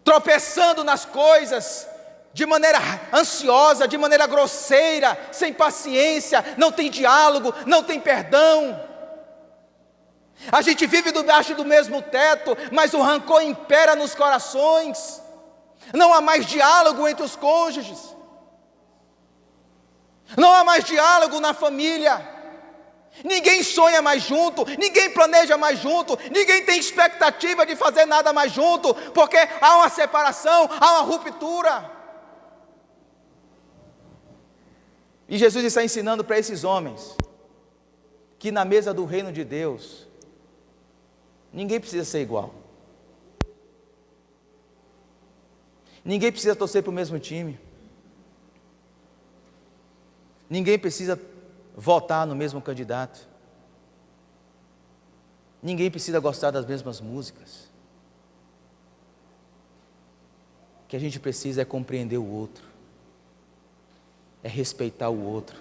tropeçando nas coisas, de maneira ansiosa, de maneira grosseira, sem paciência, não tem diálogo, não tem perdão. A gente vive debaixo do mesmo teto, mas o rancor impera nos corações. Não há mais diálogo entre os cônjuges, não há mais diálogo na família. Ninguém sonha mais junto, ninguém planeja mais junto, ninguém tem expectativa de fazer nada mais junto, porque há uma separação, há uma ruptura. E Jesus está ensinando para esses homens que na mesa do reino de Deus ninguém precisa ser igual, ninguém precisa torcer para o mesmo time, ninguém precisa votar no mesmo candidato, ninguém precisa gostar das mesmas músicas. O que a gente precisa é compreender o outro, é respeitar o outro,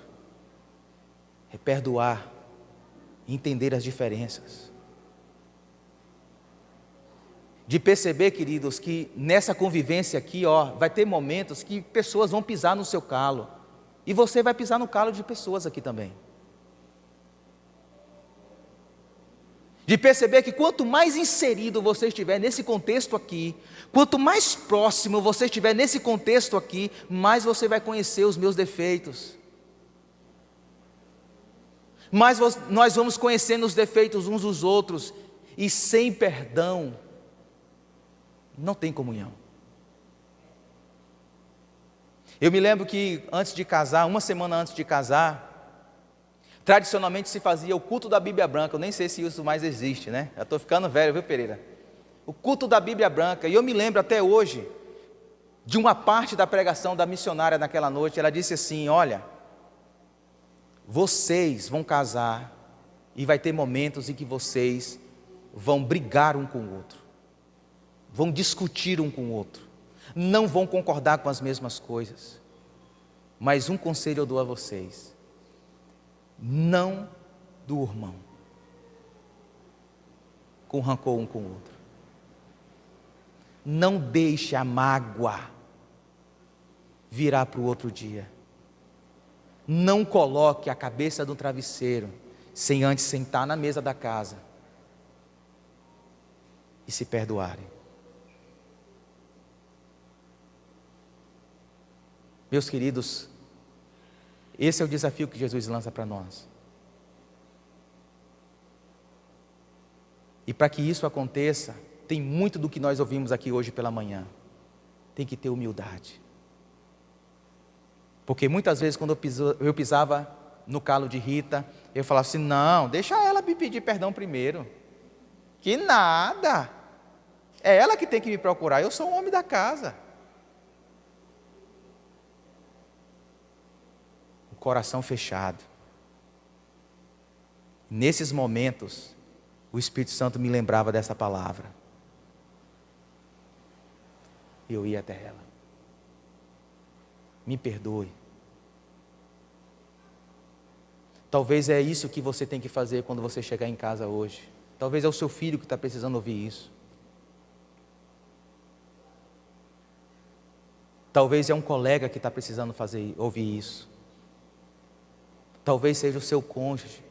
é perdoar, entender as diferenças, de perceber, queridos, que nessa convivência aqui, vai ter momentos que pessoas vão pisar no seu calo, e você vai pisar no calo de pessoas aqui também. De perceber que quanto mais inserido você estiver nesse contexto aqui, quanto mais próximo você estiver nesse contexto aqui, mais você vai conhecer os meus defeitos. Mais nós vamos conhecendo os defeitos uns dos outros, e sem perdão, não tem comunhão. Eu me lembro que antes de casar, uma semana antes de casar, tradicionalmente se fazia o culto da Bíblia Branca. Eu nem sei se isso mais existe, né? Eu estou ficando velho, viu, Pereira? O culto da Bíblia Branca. E eu me lembro até hoje de uma parte da pregação da missionária naquela noite. Ela disse assim: olha, vocês vão casar e vai ter momentos em que vocês vão brigar um com o outro, vão discutir um com o outro, não vão concordar com as mesmas coisas, mas um conselho eu dou a vocês: não durmam com rancor um com o outro. Não deixe a mágoa virar para o outro dia. Não coloque a cabeça no travesseiro sem antes sentar na mesa da casa e se perdoarem. Meus queridos, esse é o desafio que Jesus lança para nós. E para que isso aconteça, tem muito do que nós ouvimos aqui hoje pela manhã. Tem que ter humildade. Porque muitas vezes quando eu pisava no calo de Rita, eu falava assim: não, deixa ela me pedir perdão primeiro. Que nada. É ela que tem que me procurar, eu sou um homem da casa. Coração fechado. Nesses momentos, o Espírito Santo me lembrava dessa palavra. Eu ia até ela: me perdoe. Talvez é isso que você tem que fazer quando você chegar em casa hoje. Talvez é o seu filho que está precisando ouvir isso. Talvez é um colega que está precisando ouvir isso. Talvez seja o seu cônjuge.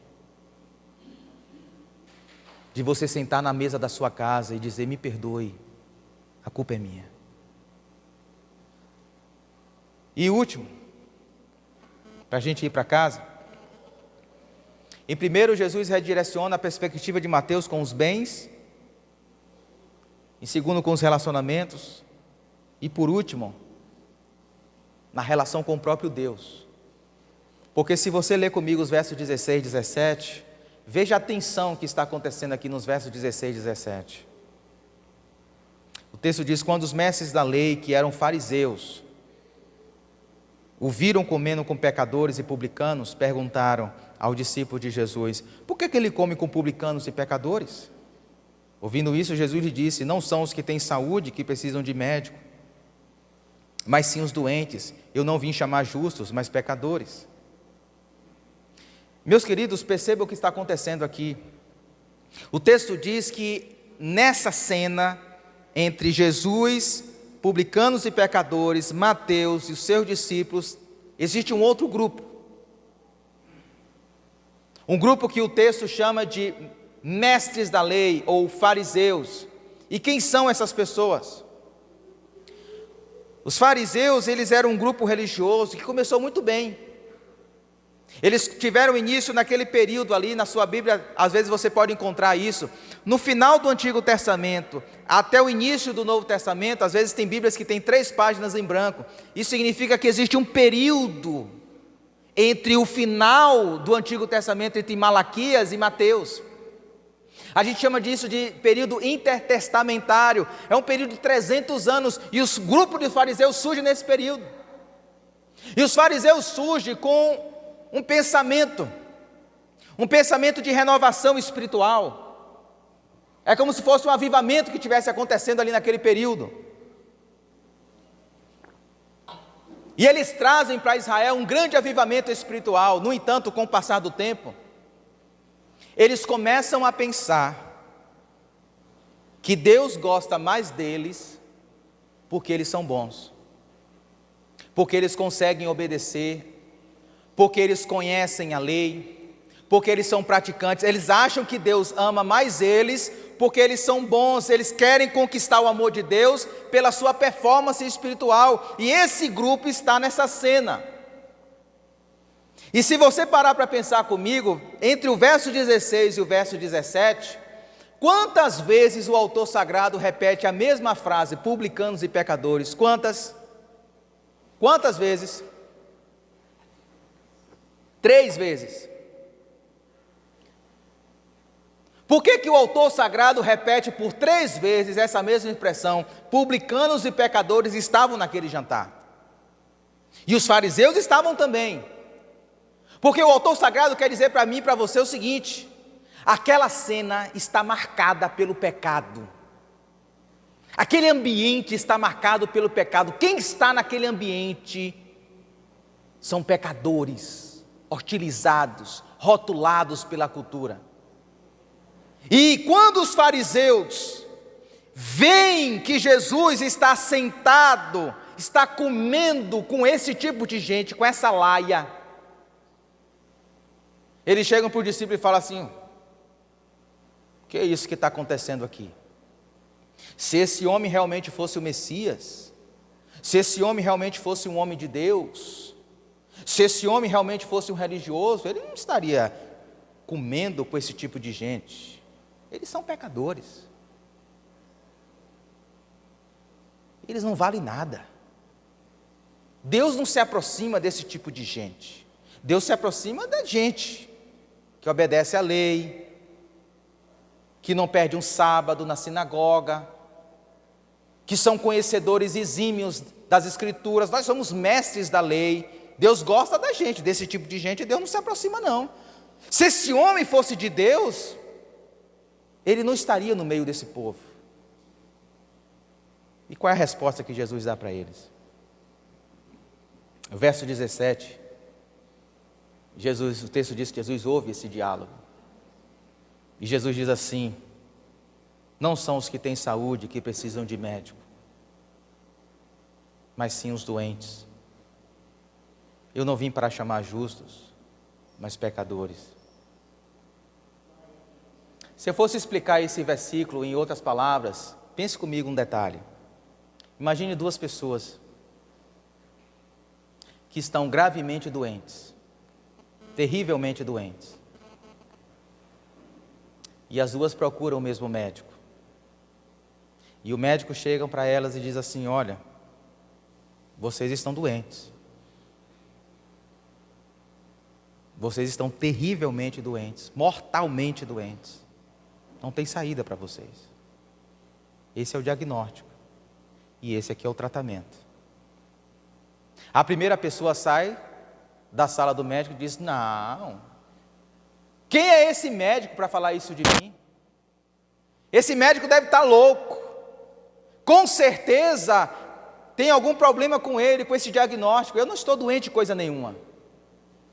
De você sentar na mesa da sua casa e dizer: me perdoe, a culpa é minha. E último, para a gente ir para casa. Em primeiro, Jesus redireciona a perspectiva de Mateus com os bens. Em segundo, com os relacionamentos. E por último, na relação com o próprio Deus. Porque se você ler comigo os versos 16 e 17, veja a tensão que está acontecendo aqui nos versos 16 e 17. O texto diz: quando os mestres da lei, que eram fariseus, o viram comendo com pecadores e publicanos, perguntaram ao discípulo de Jesus: por que ele come com publicanos e pecadores? Ouvindo isso, Jesus lhe disse: não são os que têm saúde que precisam de médico, mas sim os doentes. Eu não vim chamar justos, mas pecadores. Meus queridos, percebam o que está acontecendo aqui. O texto diz que nessa cena, entre Jesus, publicanos e pecadores, Mateus e os seus discípulos, existe um outro grupo. Um grupo que o texto chama de mestres da lei ou fariseus. E quem são essas pessoas? Os fariseus, eles eram um grupo religioso que começou muito bem. Eles tiveram início naquele período ali, na sua Bíblia, às vezes você pode encontrar isso. No final do Antigo Testamento, até o início do Novo Testamento, às vezes tem Bíblias que tem 3 páginas em branco. Isso significa que existe um período entre o final do Antigo Testamento, entre Malaquias e Mateus. A gente chama disso de período intertestamentário. É um período de 300 anos, e os grupos de fariseus surgem nesse período. E os fariseus surgem com um pensamento de renovação espiritual. É como se fosse um avivamento que estivesse acontecendo ali naquele período. E eles trazem para Israel um grande avivamento espiritual. No entanto, com o passar do tempo, eles começam a pensar que Deus gosta mais deles porque eles são bons, porque eles conseguem obedecer, porque eles conhecem a lei, porque eles são praticantes. Eles acham que Deus ama mais eles porque eles são bons. Eles querem conquistar o amor de Deus pela sua performance espiritual. E esse grupo está nessa cena. E se você parar para pensar comigo, entre o verso 16 e o verso 17, quantas vezes o autor sagrado repete a mesma frase, publicanos e pecadores? Quantas? Quantas vezes? 3 vezes. Por que o autor sagrado repete por 3 vezes essa mesma expressão? Publicanos e pecadores estavam naquele jantar. E os fariseus estavam também. Porque o autor sagrado quer dizer para mim e para você o seguinte: aquela cena está marcada pelo pecado. Aquele ambiente está marcado pelo pecado. Quem está naquele ambiente são pecadores, hostilizados, rotulados pela cultura. E quando os fariseus veem que Jesus está sentado, está comendo com esse tipo de gente, com essa laia, eles chegam para o discípulo e falam assim: o que é isso que está acontecendo aqui? Se esse homem realmente fosse o Messias, se esse homem realmente fosse um homem de Deus, se esse homem realmente fosse um religioso, ele não estaria comendo com esse tipo de gente. Eles são pecadores. Eles não valem nada. Deus não se aproxima desse tipo de gente. Deus se aproxima da gente que obedece à lei, que não perde um sábado na sinagoga, que são conhecedores exímios das Escrituras. Nós somos mestres da lei. Deus gosta da gente, desse tipo de gente. Deus não se aproxima, não. Se esse homem fosse de Deus, ele não estaria no meio desse povo. E qual é a resposta que Jesus dá para eles? O verso 17, o texto diz que Jesus ouve esse diálogo. E Jesus diz assim: não são os que têm saúde que precisam de médico, mas sim os doentes. Eu não vim para chamar justos, mas pecadores. Se eu fosse explicar esse versículo em outras palavras, pense comigo um detalhe. Imagine 2 pessoas que estão gravemente doentes. terrivelmente doentes. E as duas procuram o mesmo médico. E o médico chega para elas e diz assim: olha, vocês estão doentes. Vocês estão terrivelmente doentes, mortalmente doentes. Não tem saída para vocês. Esse é o diagnóstico. E esse aqui é o tratamento. A primeira pessoa sai da sala do médico e diz: não, quem é esse médico para falar isso de mim? Esse médico deve estar louco. Com certeza tem algum problema com ele, com esse diagnóstico. Eu não estou doente de coisa nenhuma.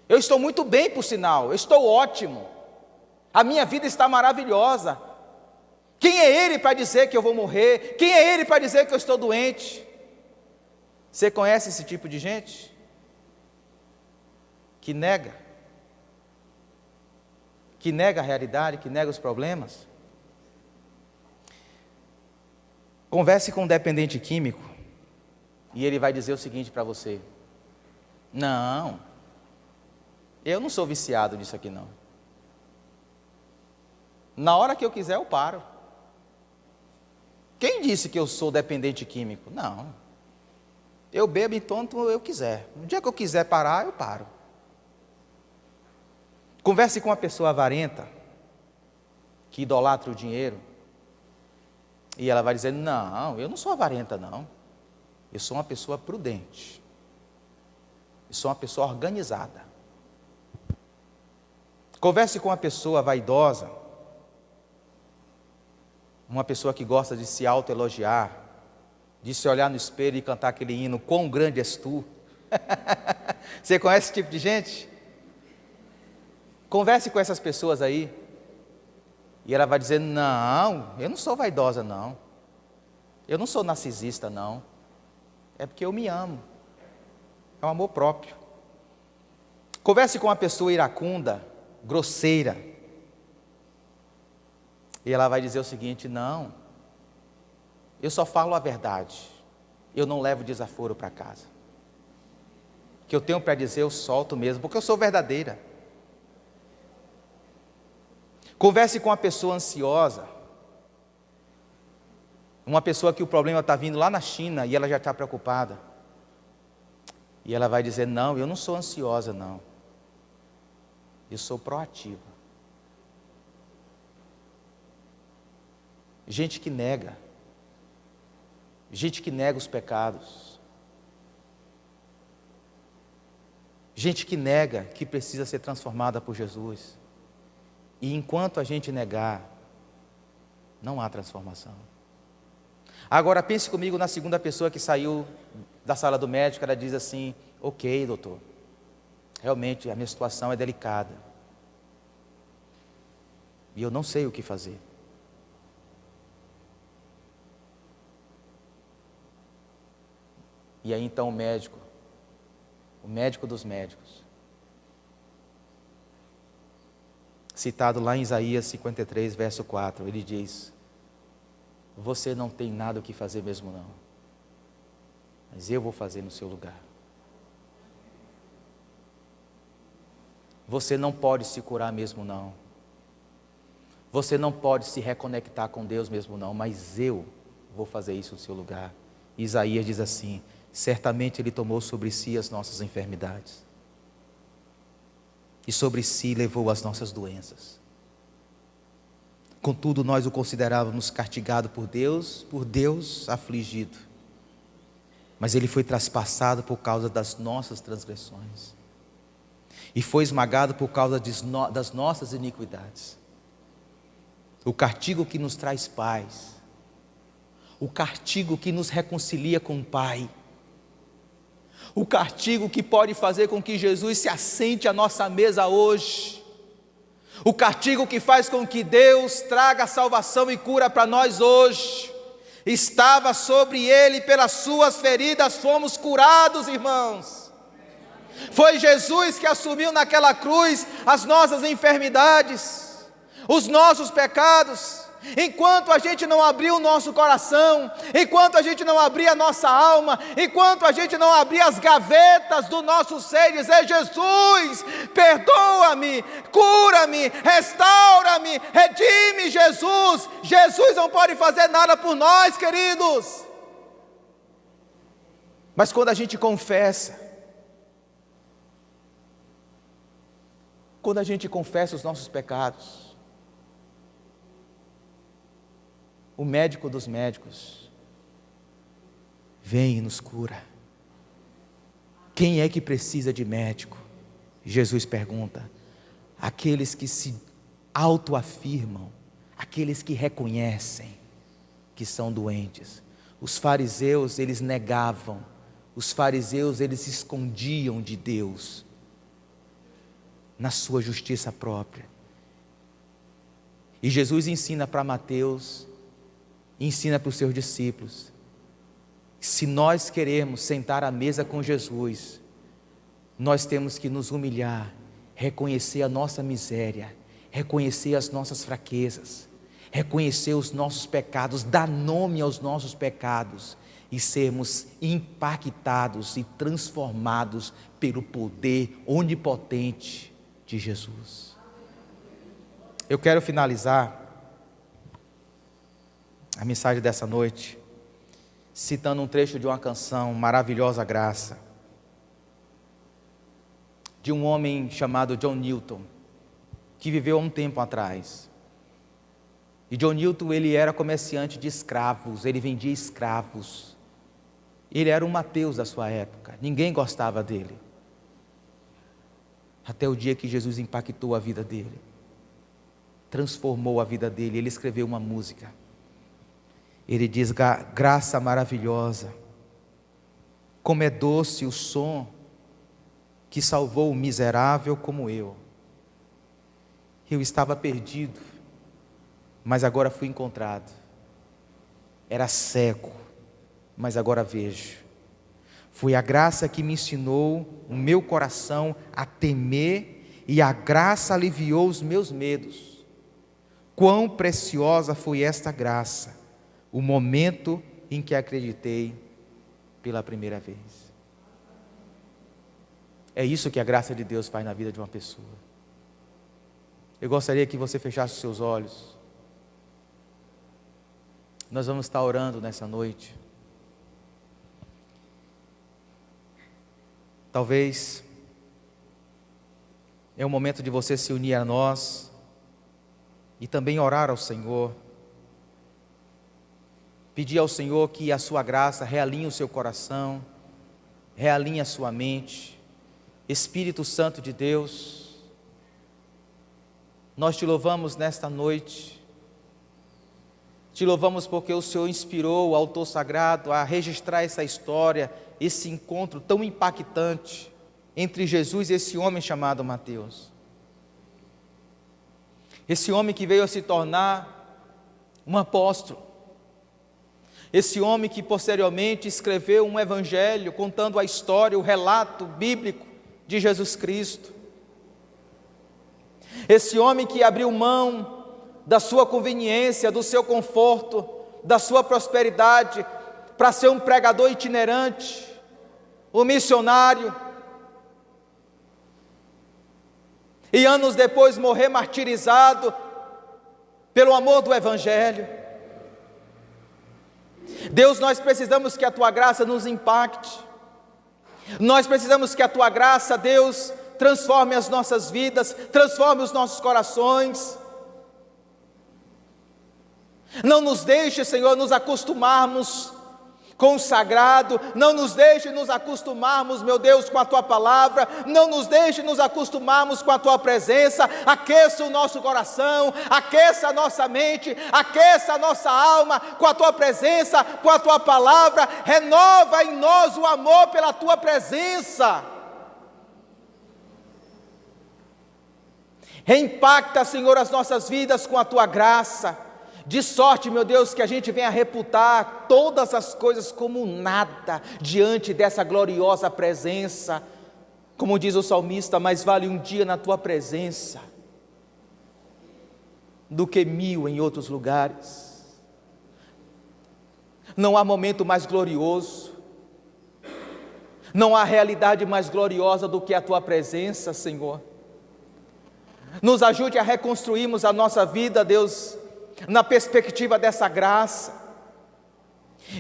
Eu estou muito bem, por sinal. Eu estou ótimo. A minha vida está maravilhosa. Quem é ele para dizer que eu vou morrer? Quem é ele para dizer que eu estou doente? Você conhece esse tipo de gente? Que nega a realidade, que nega os problemas. Converse com um dependente químico e ele vai dizer o seguinte para você: não, eu não sou viciado nisso aqui não. Na hora que eu quiser eu paro. Quem disse que eu sou dependente químico? Não, eu bebo enquanto eu quiser. No dia que eu quiser parar, eu paro. Converse com uma pessoa avarenta, que idolatra o dinheiro, e ela vai dizer: não, eu não sou avarenta não, eu sou uma pessoa prudente, eu sou uma pessoa organizada. Converse com uma pessoa vaidosa, uma pessoa que gosta de se autoelogiar, de se olhar no espelho e cantar aquele hino: quão grande és tu. Você conhece esse tipo de gente? Converse com essas pessoas aí, e ela vai dizer: não, eu não sou vaidosa não, eu não sou narcisista não, é porque eu me amo, é um amor próprio. Converse com uma pessoa iracunda, grosseira, e ela vai dizer o seguinte: não, eu só falo a verdade, eu não levo desaforo para casa, o que eu tenho para dizer eu solto mesmo, porque eu sou verdadeira. Converse com uma pessoa ansiosa, uma pessoa que o problema está vindo lá na China e ela já está preocupada, e ela vai dizer: não, eu não sou ansiosa não, eu sou proativa. Gente que nega os pecados, gente que nega que precisa ser transformada por Jesus, e enquanto a gente negar, não há transformação. Agora pense comigo na segunda pessoa que saiu da sala do médico. Ela diz assim: ok, doutor, realmente a minha situação é delicada, e eu não sei o que fazer. E aí então o médico dos médicos, citado lá em Isaías 53, verso 4, ele diz: você não tem nada o que fazer mesmo não, mas eu vou fazer no seu lugar. Você não pode se curar mesmo não, você não pode se reconectar com Deus mesmo não, mas eu vou fazer isso no seu lugar. Isaías diz assim: certamente Ele tomou sobre si as nossas enfermidades, e sobre si levou as nossas doenças. Contudo, nós o considerávamos castigado por Deus afligido. Mas Ele foi traspassado por causa das nossas transgressões, e foi esmagado por causa das nossas iniquidades. O castigo que nos traz paz, o castigo que nos reconcilia com o Pai, o castigo que pode fazer com que Jesus se assente à nossa mesa hoje, o castigo que faz com que Deus traga salvação e cura para nós hoje, estava sobre Ele, pelas suas feridas fomos curados, irmãos. Foi Jesus que assumiu naquela cruz as nossas enfermidades, os nossos pecados. enquanto a gente não abrir o nosso coração, enquanto a gente não abrir a nossa alma, enquanto a gente não abrir as gavetas do nosso ser e dizer: Jesus, perdoa-me, cura-me, restaura-me, redime, Jesus. Jesus não pode fazer nada por nós, queridos. Mas quando a gente confessa, os nossos pecados, o médico dos médicos vem e nos cura. Quem é que precisa de médico? Jesus pergunta: aqueles que se autoafirmam, aqueles que reconhecem que são doentes. Os fariseus, eles negavam, os fariseus, eles se escondiam de Deus na sua justiça própria. E Jesus ensina para Mateus, ensina para os seus discípulos: se nós queremos sentar à mesa com Jesus, nós temos que nos humilhar, reconhecer a nossa miséria, reconhecer as nossas fraquezas, reconhecer os nossos pecados, dar nome aos nossos pecados e sermos impactados e transformados pelo poder onipotente de Jesus. Eu quero finalizar a mensagem dessa noite citando um trecho de uma canção, Maravilhosa Graça, de um homem chamado John Newton, que viveu há um tempo atrás. E John Newton, ele era comerciante de escravos, ele vendia escravos. Ele era um Mateus da sua época, ninguém gostava dele. Até o dia que Jesus impactou a vida dele, transformou a vida dele. Ele escreveu uma música. Ele diz: graça maravilhosa, como é doce o som que salvou o miserável como eu. Eu estava perdido, mas agora fui encontrado. Era cego, mas agora vejo. Foi a graça que me ensinou o meu coração a temer, e a graça aliviou os meus medos. Quão preciosa foi esta graça, o momento em que acreditei pela primeira vez. É isso que a graça de Deus faz na vida de uma pessoa. Eu gostaria que você fechasse os seus olhos. Nós vamos estar orando nessa noite. Talvez é o momento de você se unir a nós e também orar ao Senhor. Pedir ao Senhor que a sua graça realinhe o seu coração, realinhe a sua mente. Espírito Santo de Deus, nós te louvamos nesta noite. Te louvamos porque o Senhor inspirou o autor sagrado a registrar essa história, esse encontro tão impactante entre Jesus e esse homem chamado Mateus. Esse homem que veio a se tornar um apóstolo. Esse homem que posteriormente escreveu um evangelho contando a história, o relato bíblico de Jesus Cristo. Esse homem que abriu mão da sua conveniência, do seu conforto, da sua prosperidade, para ser um pregador itinerante, um missionário, e anos depois morrer martirizado pelo amor do evangelho. Deus, nós precisamos que a Tua graça nos impacte. Nós precisamos que a Tua graça, Deus, transforme as nossas vidas, transforme os nossos corações. Não nos deixe, Senhor, nos acostumarmos com o sagrado, não nos deixe nos acostumarmos, meu Deus, com a Tua palavra, não nos deixe nos acostumarmos com a Tua presença. Aqueça o nosso coração, aqueça a nossa mente, aqueça a nossa alma com a Tua presença, com a Tua palavra. Renova em nós o amor pela Tua presença. Reimpacta, Senhor, as nossas vidas com a Tua graça, de sorte, meu Deus, que a gente venha reputar todas as coisas como nada diante dessa gloriosa presença. Como diz o salmista: mais vale um dia na Tua presença do que 1000 em outros lugares. Não há momento mais glorioso, não há realidade mais gloriosa do que a Tua presença, Senhor. Nos ajude a reconstruirmos a nossa vida, Deus, na perspectiva dessa graça,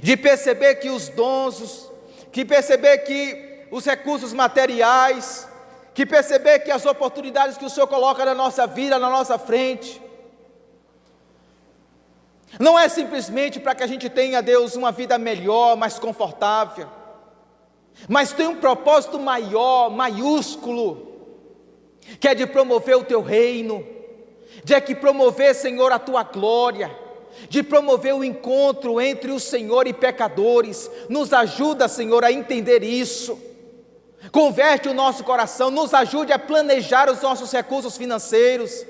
de perceber que os dons, que perceber que os recursos materiais, que perceber que as oportunidades que o Senhor coloca na nossa vida, na nossa frente, não é simplesmente para que a gente tenha, Deus, uma vida melhor, mais confortável, mas tem um propósito maior, maiúsculo, que é de promover o Teu reino, de promover, Senhor, a Tua glória, de promover o encontro entre o Senhor e pecadores. Nos ajuda, Senhor, a entender isso. Converte o nosso coração, nos ajude a planejar os nossos recursos financeiros,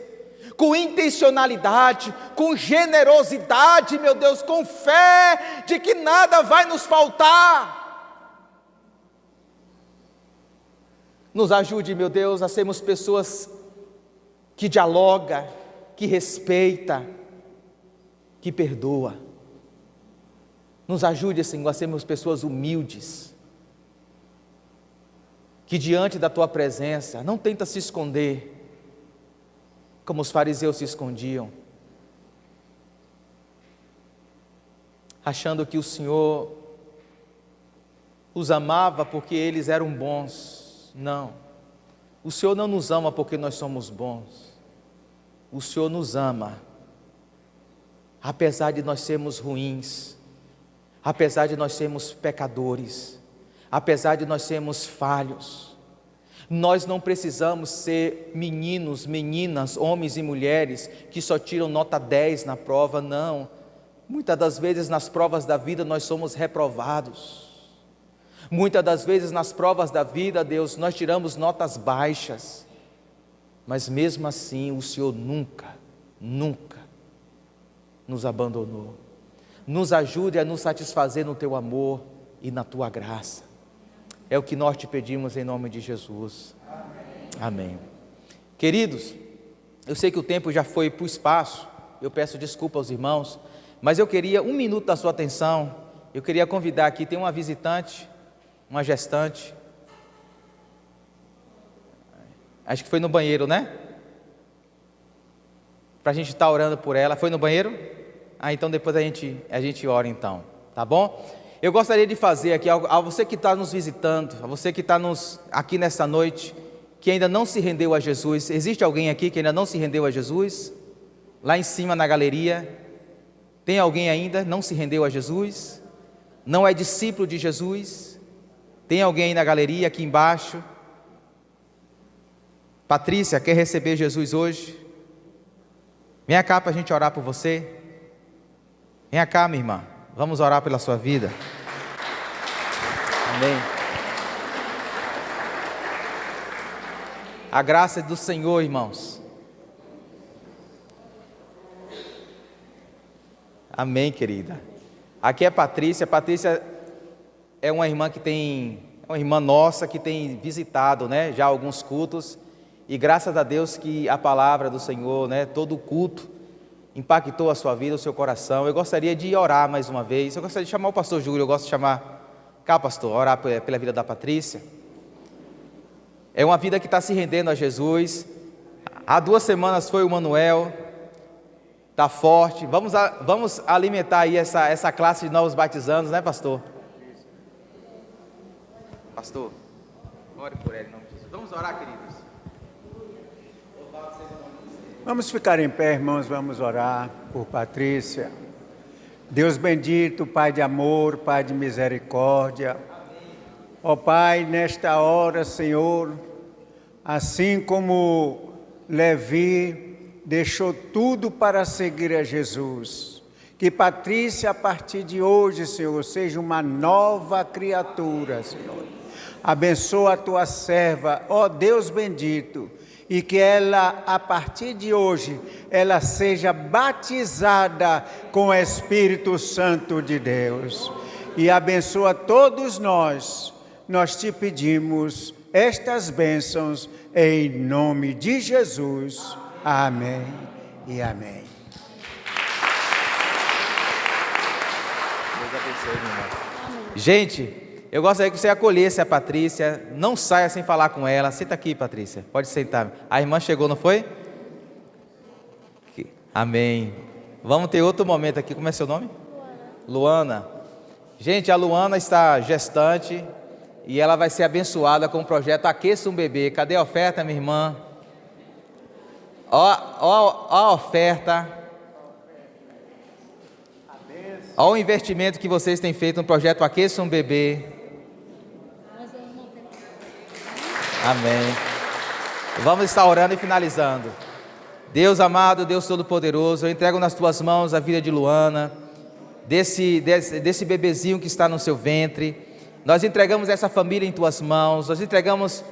com intencionalidade, com generosidade, meu Deus, com fé de que nada vai nos faltar. Nos ajude, meu Deus, a sermos pessoas que dialoga, que respeita, que perdoa. Nos ajude, Senhor, a sermos pessoas humildes, que diante da Tua presença não tenta se esconder, como os fariseus se escondiam, achando que o Senhor os amava porque eles eram bons. Não, o Senhor não nos ama porque nós somos bons, o Senhor nos ama, apesar de nós sermos ruins, apesar de nós sermos pecadores, apesar de nós sermos falhos. Nós não precisamos ser meninos, meninas, homens e mulheres que só tiram nota 10 na prova, não. Muitas das vezes nas provas da vida nós somos reprovados. Muitas das vezes nas provas da vida, Deus, nós tiramos notas baixas, mas mesmo assim o Senhor nunca nos abandonou. Nos ajude a nos satisfazer no Teu amor e na Tua graça. É o que nós te pedimos em nome de Jesus. Amém. Queridos, eu sei que o tempo já foi para o espaço, eu peço desculpa aos irmãos, mas eu queria 1 minuto da sua atenção. Eu queria convidar aqui, tem uma visitante, uma gestante, acho que foi no banheiro, né? Para a gente estar orando por ela. Foi no banheiro? Então depois a gente ora então, tá bom? Eu gostaria de fazer aqui, a você que está nos visitando, a você que está aqui nessa noite, que ainda não se rendeu a Jesus. Existe alguém aqui que ainda não se rendeu a Jesus? Lá em cima na galeria, tem alguém ainda não se rendeu a Jesus? Não é discípulo de Jesus? Tem alguém aí na galeria, aqui embaixo? Patrícia, quer receber Jesus hoje? Vem cá para a gente orar por você. Vem cá, minha irmã, vamos orar pela sua vida. Amém. A graça do Senhor, irmãos. Amém, querida. Aqui é Patrícia. Patrícia é uma irmã uma irmã nossa que tem visitado, né, já alguns cultos, e graças a Deus que a palavra do Senhor, né, todo o culto impactou a sua vida, o seu coração. Eu gostaria de orar mais uma vez. Eu gostaria de chamar o pastor Júlio, eu gosto de chamar cá, pastor, orar pela vida da Patrícia. É uma vida que está se rendendo a Jesus. Há 2 semanas foi o Manuel, está forte. Vamos alimentar aí essa classe de novos batizandos, né, pastor? Pastor, ore por ele, não. Vamos orar, queridos. Vamos ficar em pé, irmãos, vamos orar por Patrícia. Deus bendito, Pai de amor, Pai de misericórdia. Ó Pai, nesta hora, Senhor, assim como Levi deixou tudo para seguir a Jesus, que Patrícia, a partir de hoje, Senhor, seja uma nova criatura, Senhor. Abençoa a tua serva, ó Deus bendito, e que ela, a partir de hoje, ela seja batizada com o Espírito Santo de Deus. E abençoa todos nós te pedimos estas bênçãos em nome de Jesus. Amém e amém. Deus abençoe, minha irmã. Gente, eu gostaria que você acolhesse a Patrícia. Não saia sem falar com ela. Senta aqui, Patrícia. Pode sentar. A irmã chegou, não foi? Amém. Vamos ter outro momento aqui. Como é seu nome? Luana. Gente, a Luana está gestante e ela vai ser abençoada com o projeto Aqueça um Bebê. Cadê a oferta, minha irmã? Ó a oferta. Ó o investimento que vocês têm feito no projeto Aqueça um Bebê. Amém. Vamos estar orando e finalizando. Deus amado, Deus Todo-Poderoso, eu entrego nas Tuas mãos a vida de Luana, desse bebezinho que está no seu ventre. Nós entregamos essa família em Tuas mãos, nós entregamos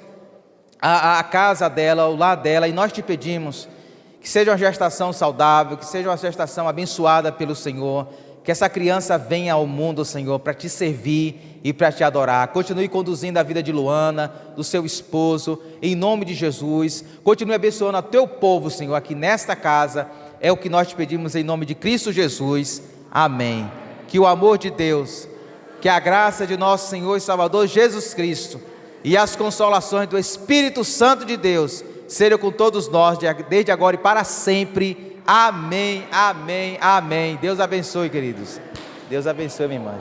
a casa dela, o lar dela, e nós te pedimos que seja uma gestação saudável, que seja uma gestação abençoada pelo Senhor, que essa criança venha ao mundo, Senhor, para te servir e para te adorar. Continue conduzindo a vida de Luana, do seu esposo, em nome de Jesus. Continue abençoando a teu povo, Senhor, aqui nesta casa. É o que nós te pedimos em nome de Cristo Jesus. Amém. Que o amor de Deus, que a graça de nosso Senhor e Salvador Jesus Cristo e as consolações do Espírito Santo de Deus sejam com todos nós, desde agora e para sempre. Amém, amém, amém. Deus abençoe, queridos. Deus abençoe, minha irmã.